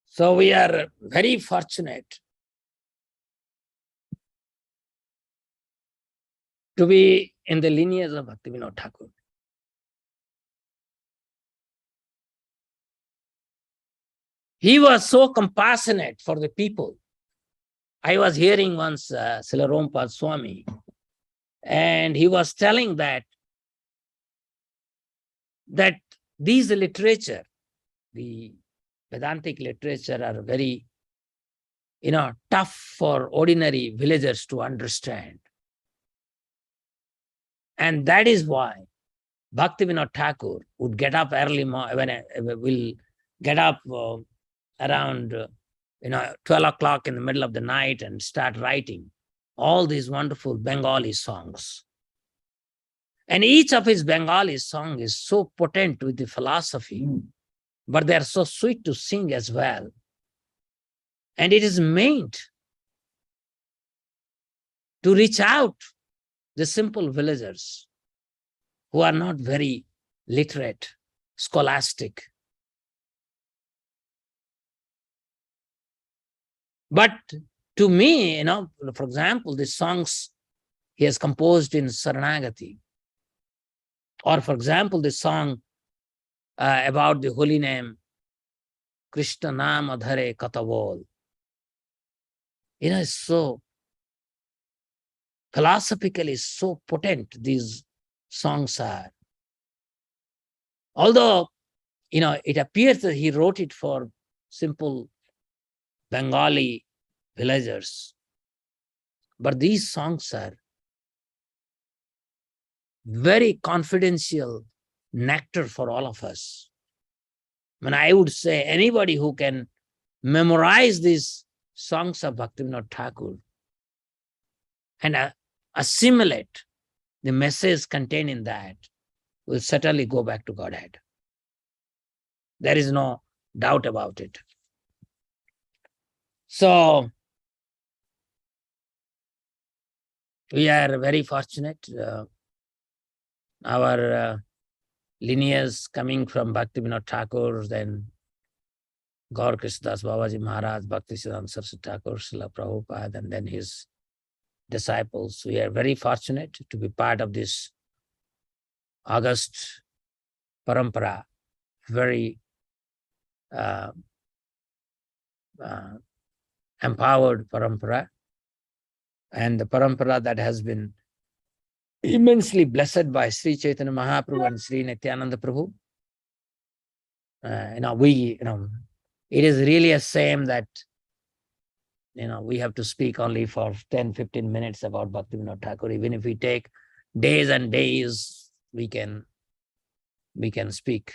So we are very fortunate to be in the lineage of Bhaktivinoda Thakur. He was so compassionate for the people. I was hearing once Srila Rompa Swami, and he was telling that these literature, the Vedantic literature are very, tough for ordinary villagers to understand. And that is why Bhaktivinoda Thakur would get up early, will get up around 12 o'clock in the middle of the night and start writing all these wonderful Bengali songs. And each of his Bengali song is so potent with the philosophy, but they are so sweet to sing as well. And it is meant to reach out the simple villagers who are not very literate, scholastic. But to me, for example, the songs he has composed in Saranagati, or for example, the song about the holy name, Krishna Naam Adhare Katavol, it's so philosophically so potent these songs are. Although, it appears that he wrote it for simple Bengali villagers, but these songs are very confidential nectar for all of us. I would say anybody who can memorize these songs of Bhaktivinoda Thakur and assimilate the message contained in that will certainly go back to Godhead. There is no doubt about it. So, we are very fortunate. Our lineage coming from Bhaktivinoda Thakur, then Gaur Krishnadas Babaji Maharaj, Bhaktisiddhanta Saraswati Thakur, Srila Prabhupada, and then his disciples. We are very fortunate to be part of this august parampara, very empowered parampara, and the parampara that has been immensely blessed by Sri Chaitanya Mahaprabhu and Sri Nityananda Prabhu. It is really a shame that we have to speak only for 10-15 minutes about Bhaktivinoda Thakur. Even if we take days and days, we can speak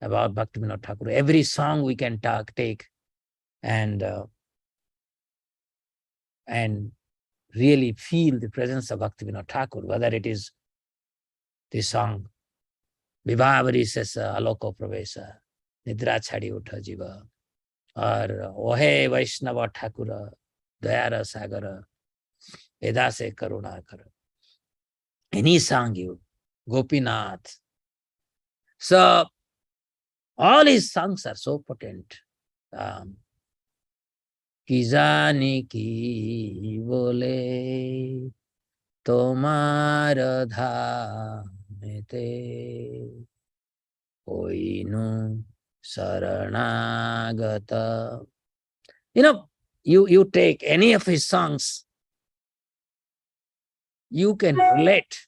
about Bhaktivinoda Thakur. Every song we can take and really feel the presence of Bhaktivinoda Thakur, whether it is the song Vibhavari Sesa Aloko Pravesa, Nidra Chhadi Utha Jiva, or Ohe Vaishnava Thakura, Dayara Sagara, Vedase Karunakara. Any song you, Gopinath. So, all his songs are so potent. Kijani ki bole tomar dhamete oinu saranagata. You take any of his songs, you can relate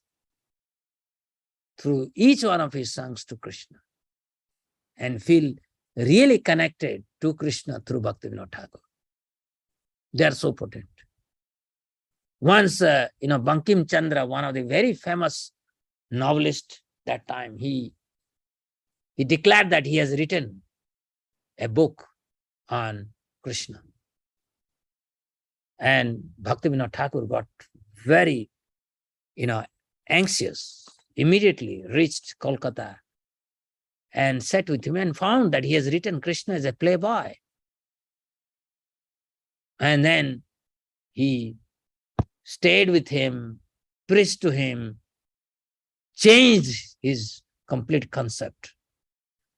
through each one of his songs to Krishna and feel really connected to Krishna through Bhaktivinoda Thakur. They are so potent. Once, Bankim Chandra, one of the very famous novelists that time, he declared that he has written a book on Krishna. And Bhaktivinoda Thakur got very, anxious, immediately reached Kolkata and sat with him and found that he has written Krishna as a playboy. And then he stayed with him, preached to him, changed his complete concept,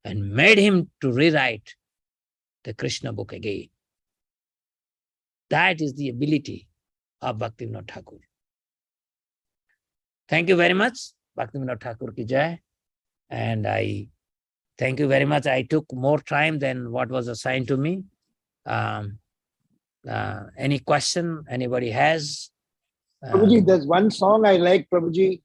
and made him to rewrite the Krishna book again. That is the ability of Bhaktivinoda Thakur. Thank you very much. Bhaktivinoda Thakur ki jai. And I thank you very much. I took more time than what was assigned to me. Any question anybody has? Prabhuji, there's one song I like, Prabhuji.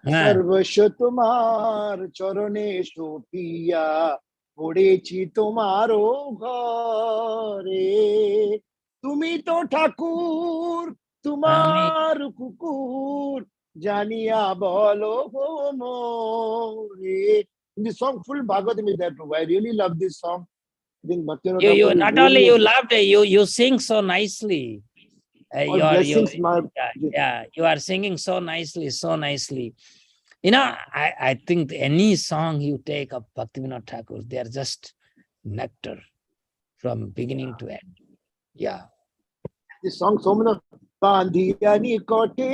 Sarvashatumar Charaneshu Piya পড়েছি তোমারও ঘরে, তুমি তো ঠাকুর তোমার কুকুর জানিয়া বলো মোরে. This song, full Bhagavatam is there, Prabhu. I really love this song. I think Bhaktivinoda You Thakur is not really only you loved it, you sing so nicely. all blessings, Yeah, you are singing so nicely, so nicely. You know, I think any song you take of Bhaktivinoda Thakur, they are just nectar from beginning to end. Yeah. This song, so many. বান্ধিয়ানি কটে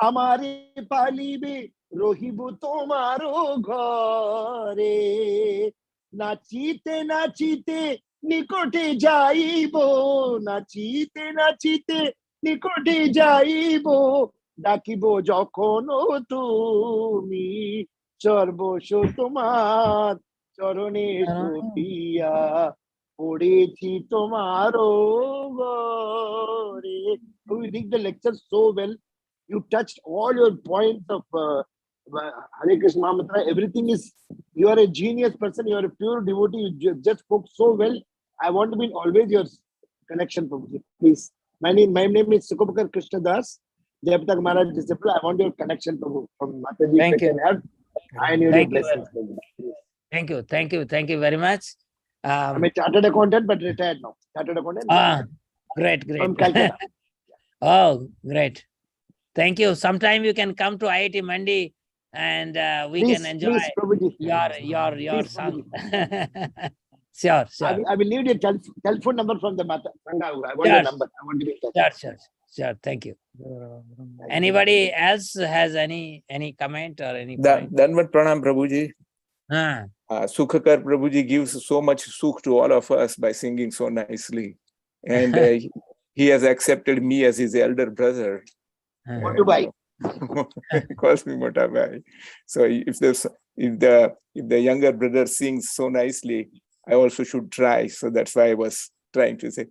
আমারে পালিবে রহিব তোমারও ঘরে, নাচিতে নাচিতে নিকটে যাইব, নাচিতে নাচিতে নিকটে যাইব, ডাকিব যখন তুমি সর্বস্ব তোমার চরণে সপিয়া, পড়েছি তোমারও ঘরে. You did the lecture so well. You touched all your points of Hare Krishna Mahamatra. Everything is, you are a genius person. You are a pure devotee. You just spoke so well. I want to be always your connection, Prabhuji. Please. My name is Sukubakar Krishna Das, Jayapatak Maharaj disciple. I want your connection, Prabhu, from Mataji. Thank you. Can have. I need your blessings. Thank you. Thank you. Thank you very much. I'm a chartered accountant, but retired now. Chartered accountant. Great. From Calcutta. Oh, great. Thank you. Sometime you can come to IIT Mandi and we can enjoy your song. Sure. I will leave your telephone number from the Sangha. I want your number. I want to be in touch. Sure. Thank you. Anybody else has any comment or any point? Danvat Pranam Prabhuji. Sukhakar Prabhuji gives so much sukh to all of us by singing so nicely. And he has accepted me as his elder brother. Motabai. Calls me Motabai. So if the younger brother sings so nicely, I also should try. So that's why I was trying to say,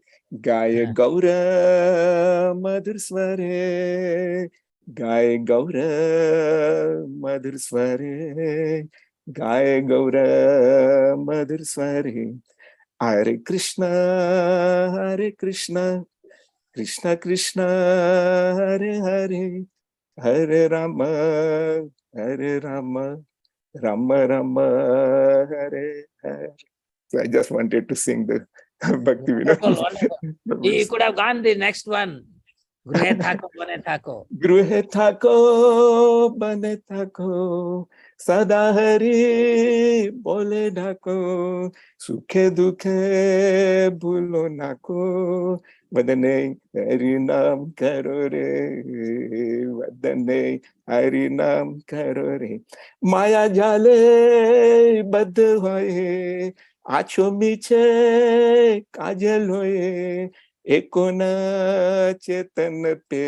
Gaya Gaura Madhur Sware, Gaya Gaura Madhur Sware, Gaya Gaura Madhur Sware. Hare Krishna, Krishna Krishna, Hare Hare, Hare Rama, Rama Rama, Hare Hare. So I just wanted to sing the Bhaktivinoda. Wonderful. You could have gone the next one. Gruhe Thako, Bane Thako. Gruhe Thako, Bane Thako, Sada Hari Bole Dhako, Sukhe Dukhe Bhulo Nako, Vadane Hari Nam Karo Re, Vadane Hari Nam Karo Re, Maya Jale Badh Hoye, Acho Miche Kajal Hoye, Ekona Chetan Pe,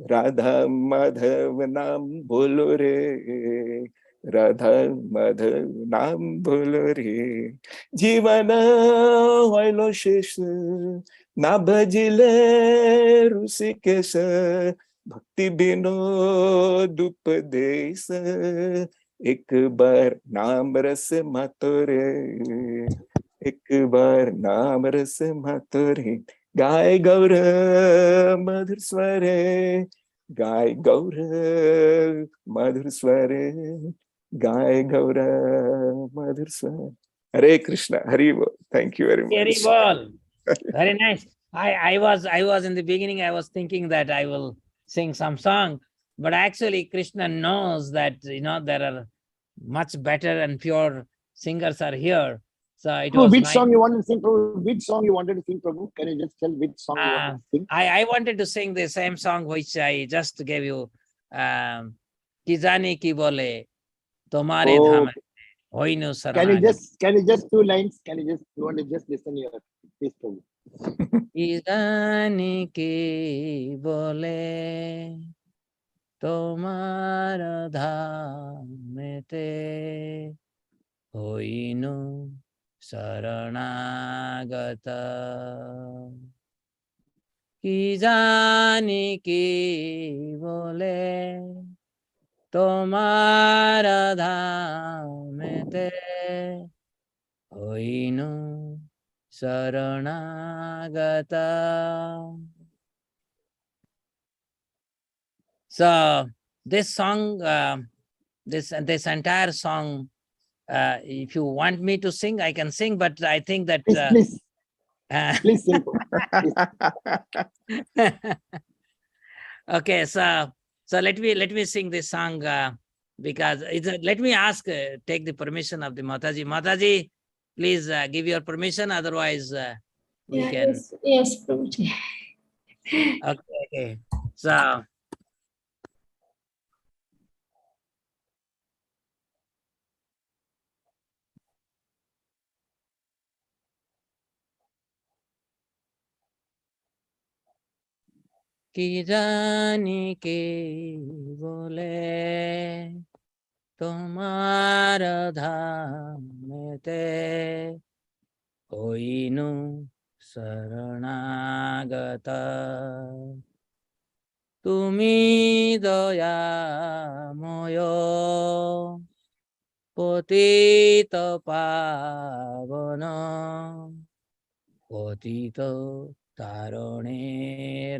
Radha Madhav Nam Bolo Re, Radha Madhav Nam Bolo Re, Jivana Hoilo Shesh, Na Bhajile Rusikesh, Bhakti Bino Dupadesh, Ek bar naam ras matore, ek bar naam ras matore, Gai Gaura Madhur Sware, Gai Gaura Madhur Sware, Gai Gaura Madhur Sware. Hare Krishna, Hari Bol. Thank you very much. Hari Bol. Very nice. I was in the beginning, I was thinking that I will sing some song, but actually Krishna knows that, there are much better and pure singers are here. So it was which nice. song you wanted to sing, Prabhu? Which song you wanted to sing, Prabhu? Can you just tell which song you wanted to sing? I wanted to sing the same song which I just gave you. Ki jani ki bole, tomare dham hoinu sarana. Can you just 2 lines? You want to just listen here, please, Prabhu. Ki jani ki bole, tomar dhamete hoinu saranagata, ki jani ki bole, তোমার ধামেতে হইনু শরণাগতা. So this song, this entire song, if you want me to sing, I can sing, but I think that Please please sing. okay, so let me sing this song because let me ask, take the permission of the Mataji. Mataji, please give your permission, otherwise we Yeah, can. yes, Prabhuji. Okay. So কি জানি কে বলে তোমার ধামেতে হইনু শরণাগত. তুমি দয়াময় পতিত পাবন পতিত তারণে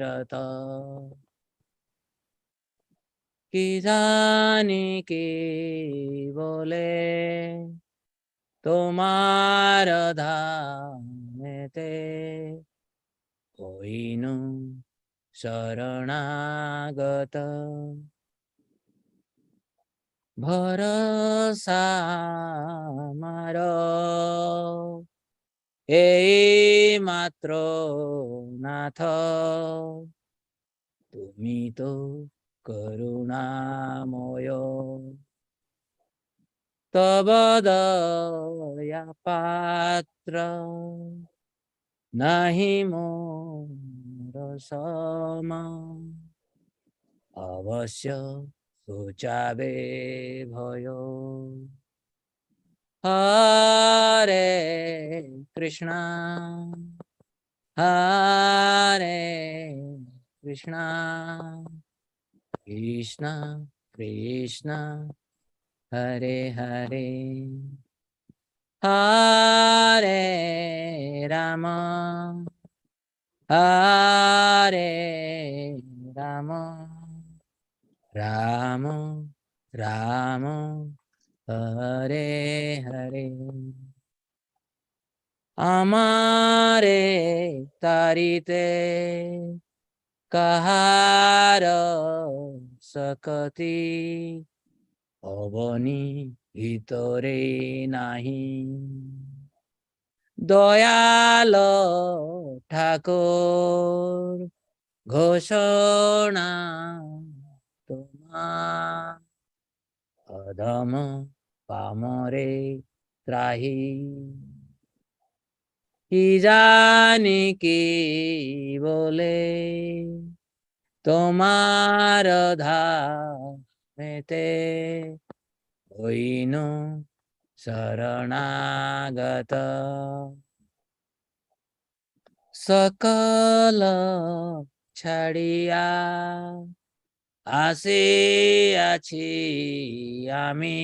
রত. কি জানি কে বলে তোমার ধামেতে হইনু শরণাগত. ভরসা আমার এই মাত্র নাথ, তুমি তো করুণাময়. তব দয়া পাত্র নাহি মোর সম, অবশ্য সুচাবে ভয়. হরে কৃষ্ণ হরে কৃষ্ণ কৃষ্ণ কৃষ্ণ হরে হরে. হরে রাম হরে রাম রাম রাম হরে হরে. আমারে তারিতে কাহার সকতি অবনি ভিতরে নাহি. দয়াল ঠাকুর ঘোষণা তোমার, অধম পামরে ত্রাহি. কি জানি কি বলে তোমার ধামেতে হইনু শরণাগত. সকল ছাড়িয়া আসিয়াছি আমি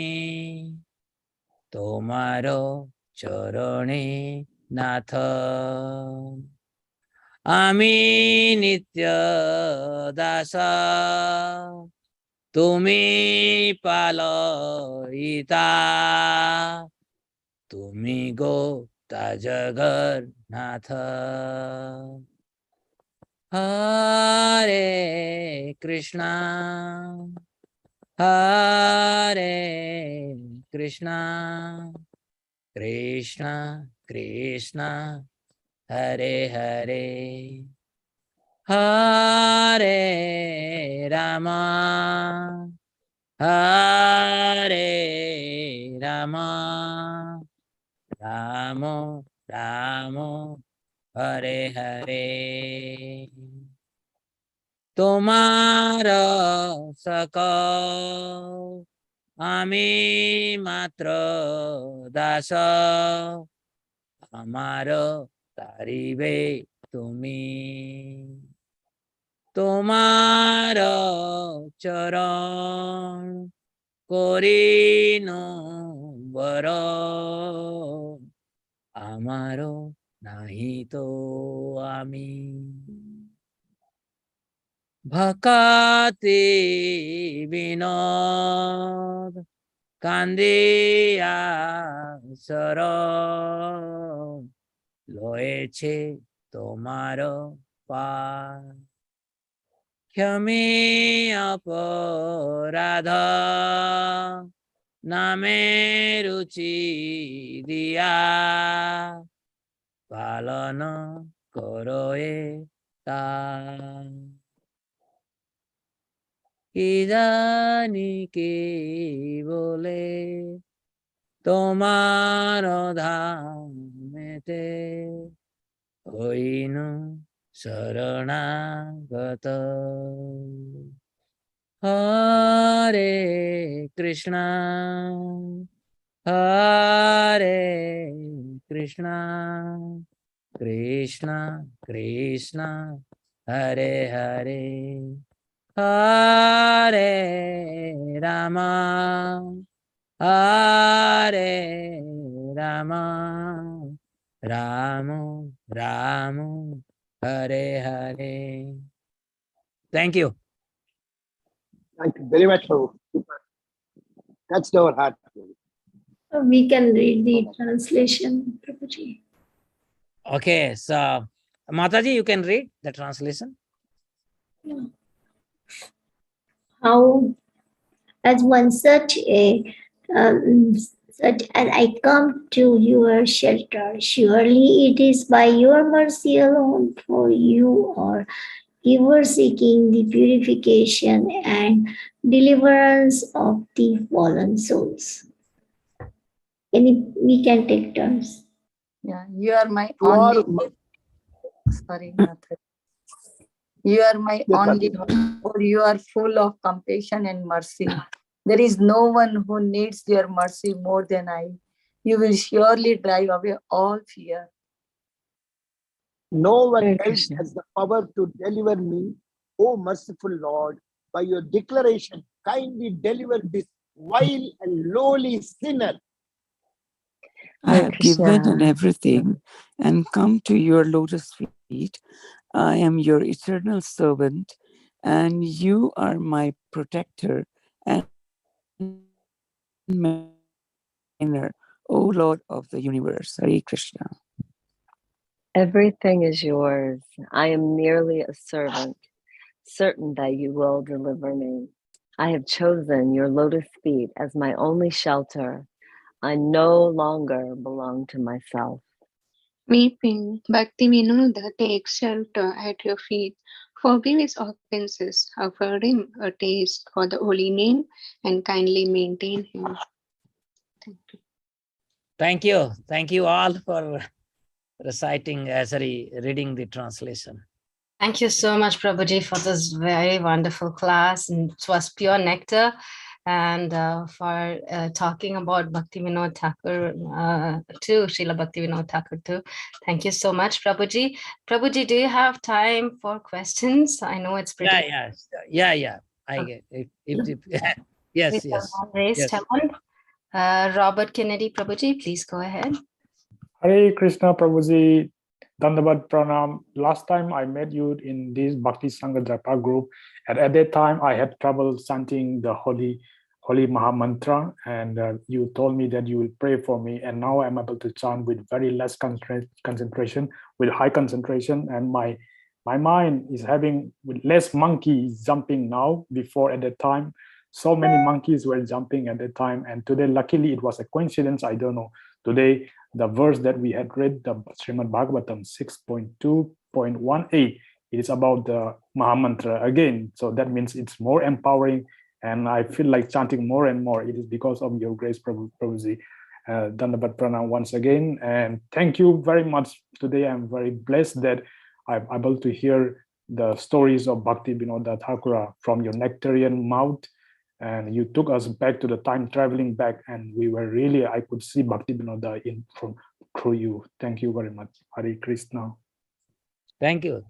তোমার চরণে নাথ. আমি নিত্য দাস তুমি পালয়িতা, তুমি গোপ্তা জগন্নাথ. হরে কৃষ্ণ হরে কৃষ্ণ কৃষ্ণ কৃষ্ণ হরে হরে. হরে রাম হরে রাম রাম রাম হরে হরে. তোমার সকল আমি মাত্র দাস, আমার তারিবে তুমি. তোমার চরণ করিনো বর আমারো নাহি তো আমি ভকাতি বিনোদ কান্দিয়া সর লয়েছে তোমার পার ক্ষমে অপরাধ নামে রুচি দিয়া পালন করোয়ে তা কি জানি কে বলে তোমার ধামেতে হইনু শরণাগত হরে কৃষ্ণ হরে কৃষ্ণ কৃষ্ণ কৃষ্ণ হরে হরে হরে রাম হরে Ram Ram Ram Hare Hare Thank you. Thank you very much, Prabhu. Super. Touched our heart. We can read the translation, Prabhuji. Okay, so Mataji, you can read the translation. Yeah. How, as one such as I come to your shelter, surely it is by your mercy alone, for you are ever seeking the purification and deliverance of the fallen souls. We can take turns. Yeah, you are my You only. are- Sorry, Mataji. You are my only hope, for you are full of compassion and mercy. There is no one who needs your mercy more than I. You will surely drive away all fear. No one Hare else Krishna. has the power to deliver me, O merciful Lord. By your declaration, kindly deliver this vile and lowly sinner. I have given and everything and come to your lotus feet. I am your eternal servant, and you are my protector and maintainer, O Lord of the universe. Hare Krishna. Everything is yours. I am merely a servant, certain that you will deliver me. I have chosen your lotus feet as my only shelter. I no longer belong to myself. Weeping, Bhakti Vinoda takes shelter at your feet. Forgive his offenses, offer him a taste for the holy name, and kindly maintain him. Thank you. Thank you. Thank you all for reciting, reading the translation. Thank you so much, Prabhuji, for this very wonderful class. And it was pure nectar. And for talking about Bhakti Vinod Thakur too, Srila Bhakti Vinod Thakur too. Thank you so much, Prabhuji. Prabhuji, do you have time for questions? I know it's pretty. Yeah. I get yes. Raised hand. Robert Kennedy, Prabhuji, please go ahead. Hare Krishna, Prabhuji. Dandavat Pranam. Last time I met you in this Bhakti Sangha Japa group, and at that time I had trouble chanting the Holy Maha Mantra, and you told me that you will pray for me, and now I'm able to chant with very less concentration, with high concentration, and my mind is having with less monkeys jumping now. Before at that time, so many monkeys were jumping at that time, and today luckily it was a coincidence, I don't know. Today the verse that we had read, the Srimad Bhagavatam 6.2.18, it is about the Maha Mantra again. So that means it's more empowering, and I feel like chanting more and more. It is because of your grace, Prabhuji. Dandavat Pranam once again, and thank you very much. Today I'm very blessed that I'm able to hear the stories of Bhakti Vinoda Thakura from your nectarian mouth. And you took us back to the time traveling back, and we were really, I could see Bhakti Vinoda through you. Thank you very much. Hare Krishna. Thank you.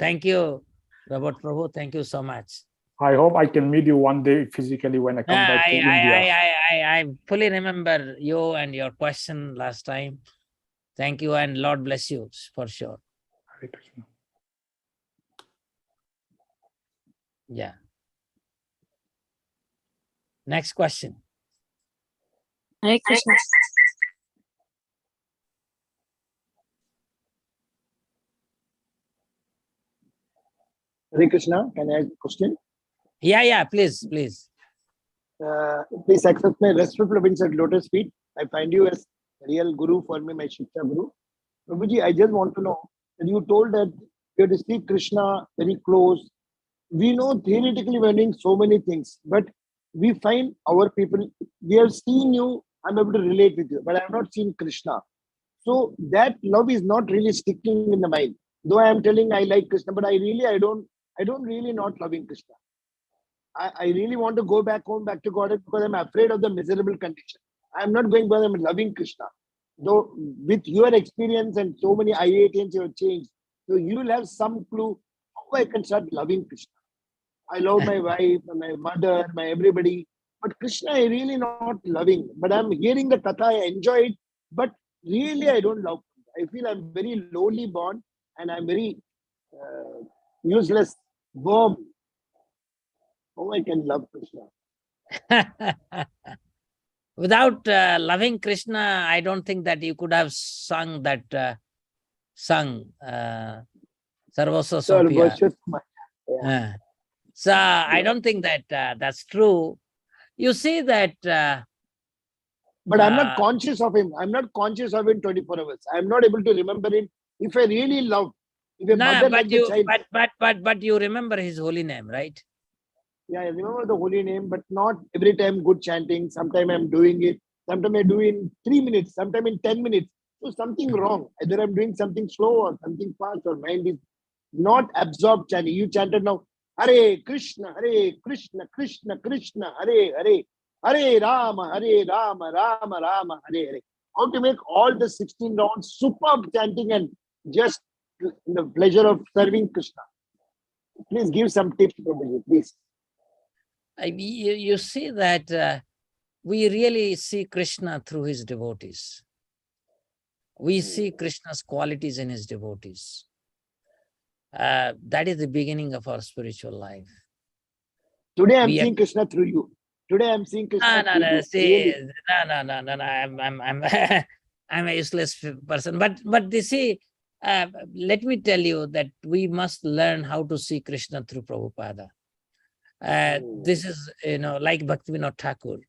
Robert Prabhu, thank you so much. I hope I can meet you one day physically when I come back to India. I fully remember you and your question last time. Thank you, and Lord bless you for sure. Yeah. Next question. Hare Krishna. Hare Krishna, can I ask a question? Yeah, please. Please accept my respectful obedience at lotus feet. I find you as real guru for me, my Shiksha guru. Prabhuji, I just want to know that you told that you have to see Krishna very close. We know theoretically we're doing so many things, but we find our people, we have seen you, I'm able to relate with you, but I have not seen Krishna. So that love is not really sticking in the mind. Though I am telling I like Krishna, but I don't really not loving Krishna. I really want to go back home, back to Godhead, because I'm afraid of the miserable condition. I'm not going because I'm loving Krishna. Though with your experience and so many IATs you have changed, so you will have some clue how I can start loving Krishna. I love my wife, my mother, my everybody, but Krishna I really not loving. But I'm hearing the katha, I enjoy it, but really I don't love him. I feel I'm very lowly born and I'm very useless worm. How I can love Krishna? Without loving Krishna, I don't think that you could have sung that Sarvasva Sompya. So I don't think that that's true. You see that. But I'm not conscious of him. I'm not conscious of him 24 hours. I'm not able to remember him. If I really love, if a mother like the child. But you remember his holy name, right? Yeah, I remember the holy name, but not every time good chanting. Sometimes I'm doing it. Sometimes I do in 3 minutes. Sometimes in 10 minutes. So something wrong. Either I'm doing something slow or something fast, or mind is not absorbed chanting. You chanted now, Hare Krishna, Krishna Krishna, Hare Hare, Hare Rama, Rama Rama, Hare Hare. How to make all the 16 rounds superb chanting and just the pleasure of serving Krishna. Please give some tips, Prabhuji, please. You see that we really see Krishna through his devotees. We see Krishna's qualities in his devotees. That is the beginning of our spiritual life. Today I'm seeing Krishna through you. Today I'm seeing Krishna through you. See, I'm a useless person. But they see, let me tell you that we must learn how to see Krishna through Prabhupada. This is, like Bhaktivinoda Thakur.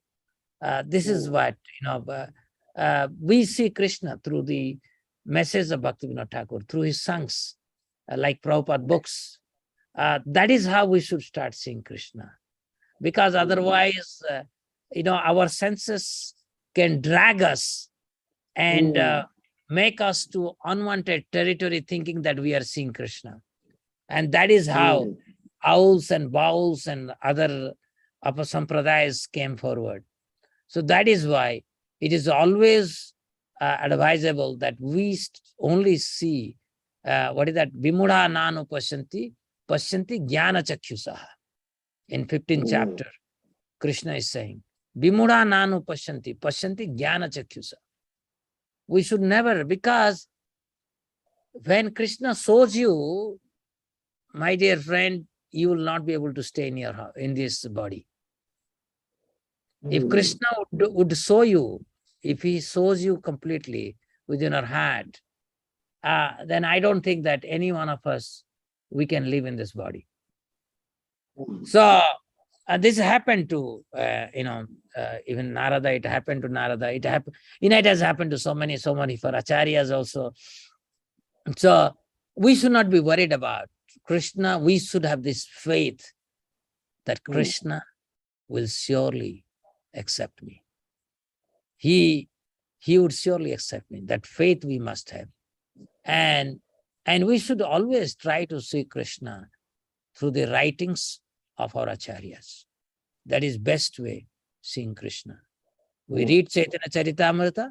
This is what, we see Krishna through the message of Bhaktivinoda Thakur, through his songs, like Prabhupada books. That is how we should start seeing Krishna. Because otherwise, our senses can drag us and make us to unwanted territory thinking that we are seeing Krishna. And that is how owls and bowls and other apasampradayas came forward. So that is why it is always advisable that we only see, what is that? Vimudha nanu pasyanti jnana chakshusaha. In 15th chapter, Krishna is saying, Vimudha nanu pasyanti jnana chakshusaha. We should never, because when Krishna shows you, my dear friend, you will not be able to stay in this body. If Krishna would show you, if he shows you completely within our heart, then I don't think that any one of us, we can live in this body. So this happened to, even Narada, it happened to Narada. It has happened to so many for acharyas also. So we should not be worried about Krishna. We should have this faith that Krishna will surely accept me. He would surely accept me. That faith we must have. And we should always try to see Krishna through the writings of our acharyas. That is best way seeing Krishna. We read Chaitanya Charitamrita.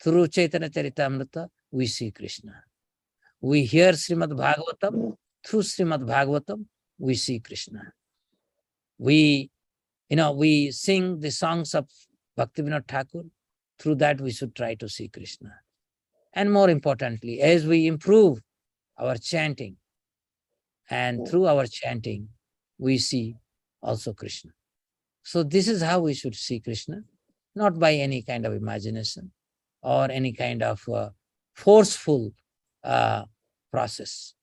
Through Chaitanya Charitamrita, we see Krishna. We hear Srimad Bhagavatam. Through Srimad Bhagavatam, we see Krishna. We sing the songs of Bhaktivinoda Thakur. Through that, we should try to see Krishna. And more importantly, as we improve our chanting, and through our chanting, we see also Krishna. So this is how we should see Krishna, not by any kind of imagination or any kind of forceful process.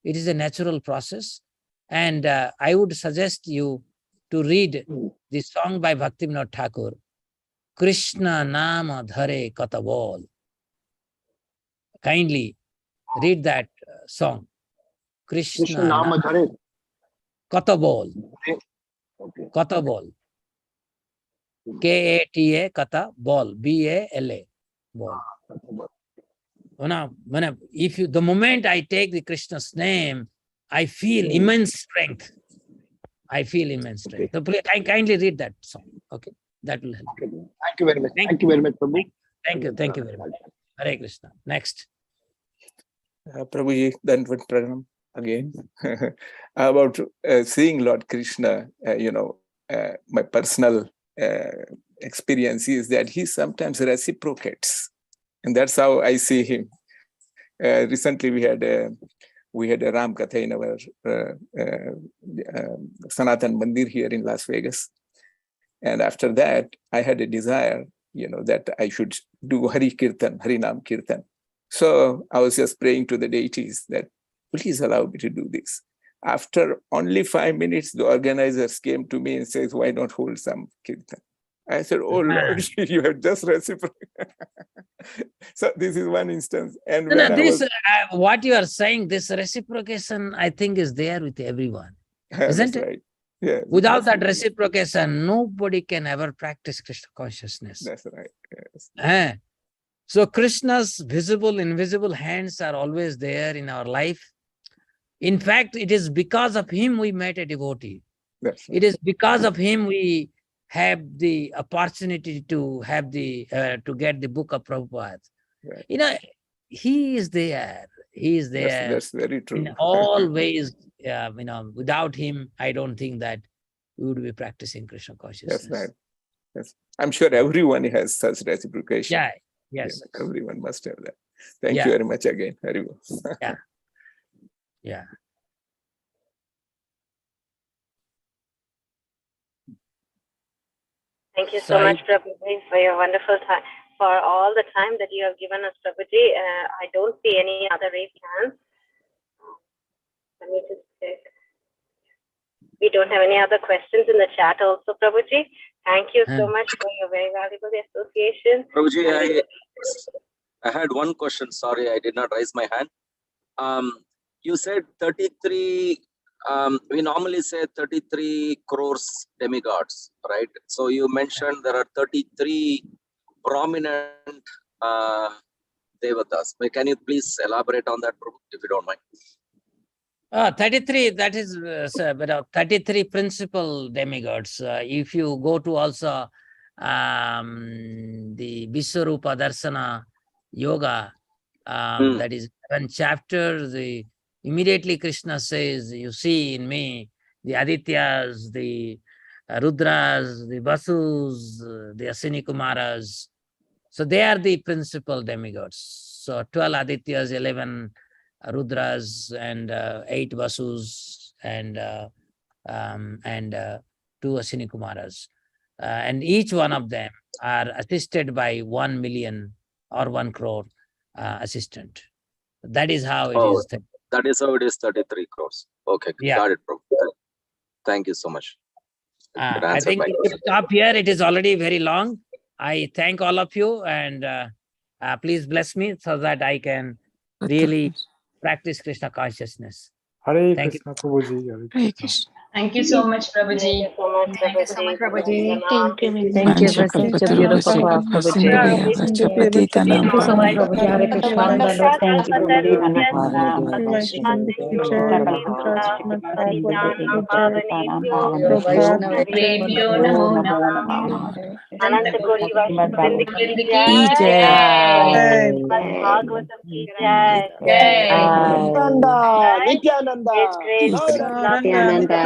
It is a natural process. And I would suggest you to read the song by Bhaktivinoda Thakur, Krishna Nama Dhare Katabol. Kindly read that song. Krishna Nama Dhare Katabol. Katabol. K-A-T-A, Kata, ball, B-A-L-A, ball. The moment I take the Krishna's name, I feel immense strength. I feel immense strength. So please, kindly read that song. Okay, that will help. Thank you very much. Thank you very much, Prabhu. Thank you very much. Hare Krishna. Next. Prabhuji, Dandavat Pranam again. About seeing Lord Krishna, my personal experience is that he sometimes reciprocates, and that's how I see him. Recently, we had a Ram Katha in our Sanatan Mandir here in Las Vegas, and after that, I had a desire, that I should do Hari Kirtan, Harinam Kirtan. So I was just praying to the deities that please allow me to do this. After only 5 minutes, the organizers came to me and said, why not hold some kirtan? I said, oh Lord, you have just reciprocated. So this is one instance. And what you are saying, this reciprocation, I think is there with everyone. Isn't it? Right. Yeah. Without that reciprocation, nobody can ever practice Krishna consciousness. That's right. Yes. So Krishna's visible, invisible hands are always there in our life. In fact, it is because of him we met a devotee. That's right. It is because of him we have the opportunity to have to get the book of Prabhupada. Right. He is there. He is there. That's very true. In all ways, without him, I don't think that we would be practicing Krishna consciousness. That's right. Yes. I'm sure everyone has such reciprocation. Yeah. Yes. Everyone must have that. Thank you very much again. Haribo. Yeah. Thank you so much, Prabhuji, for your wonderful time, for all the time that you have given us, Prabhuji. I don't see any other raised hands. Let me just check. We don't have any other questions in the chat also, Prabhuji. Thank you so much for your very valuable association. Prabhuji, I had one question. Sorry, I did not raise my hand. You said 33, we normally say 33 crores demigods, right? So you mentioned there are 33 prominent devatas. Can you please elaborate on that, if you don't mind? 33, that is 33 principal demigods. If you go to also the Vishwarupa Darsana Yoga, that is 7 chapters, immediately Krishna says, you see in me the Adityas, the Rudras, the Vasus, the Asini Kumaras. So they are the principal demigods. So 12 Adityas, 11 Rudras, and 8 Vasus, and 2 Asini Kumaras. And each one of them are assisted by 1 million or 1 crore assistant. That is how it is. That is how it is, 33 crores. Okay, got it, bro. Thank you so much. I think we should stop here. It is already very long. I thank all of you, and please bless me so that I can really practice Krishna consciousness. Hare Thank Krishna, Prabhuji. Hare Krishna. Thank you so much, Thank Prabhuji. you so much, Thank you so much, Prabhuji. Thank you, Vinay. Thank you for such a beautiful class, Prabhuji. Thank you so much, Prabhuji. Hare Krishna. Namaskar, Thank you, Namaskar, Prabhuji. Premyo namo namo. अनंत कोटि वैष्णव की की जय जय। श्रीमद् भागवतम की जय Nityananda, Nityananda, great Nityananda.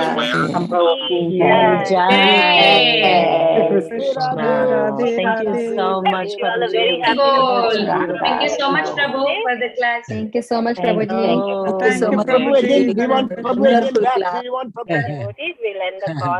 Thank you so much, you all a very Prabhuji. happy Thank you so much, Prabhu, for the class. Thank you so much, Thank Prabhuji. you. Thank you so much. Prabhu again, we want Prabhu again Wonderful back. class. We want Prabhu. devotees. We'll end the call.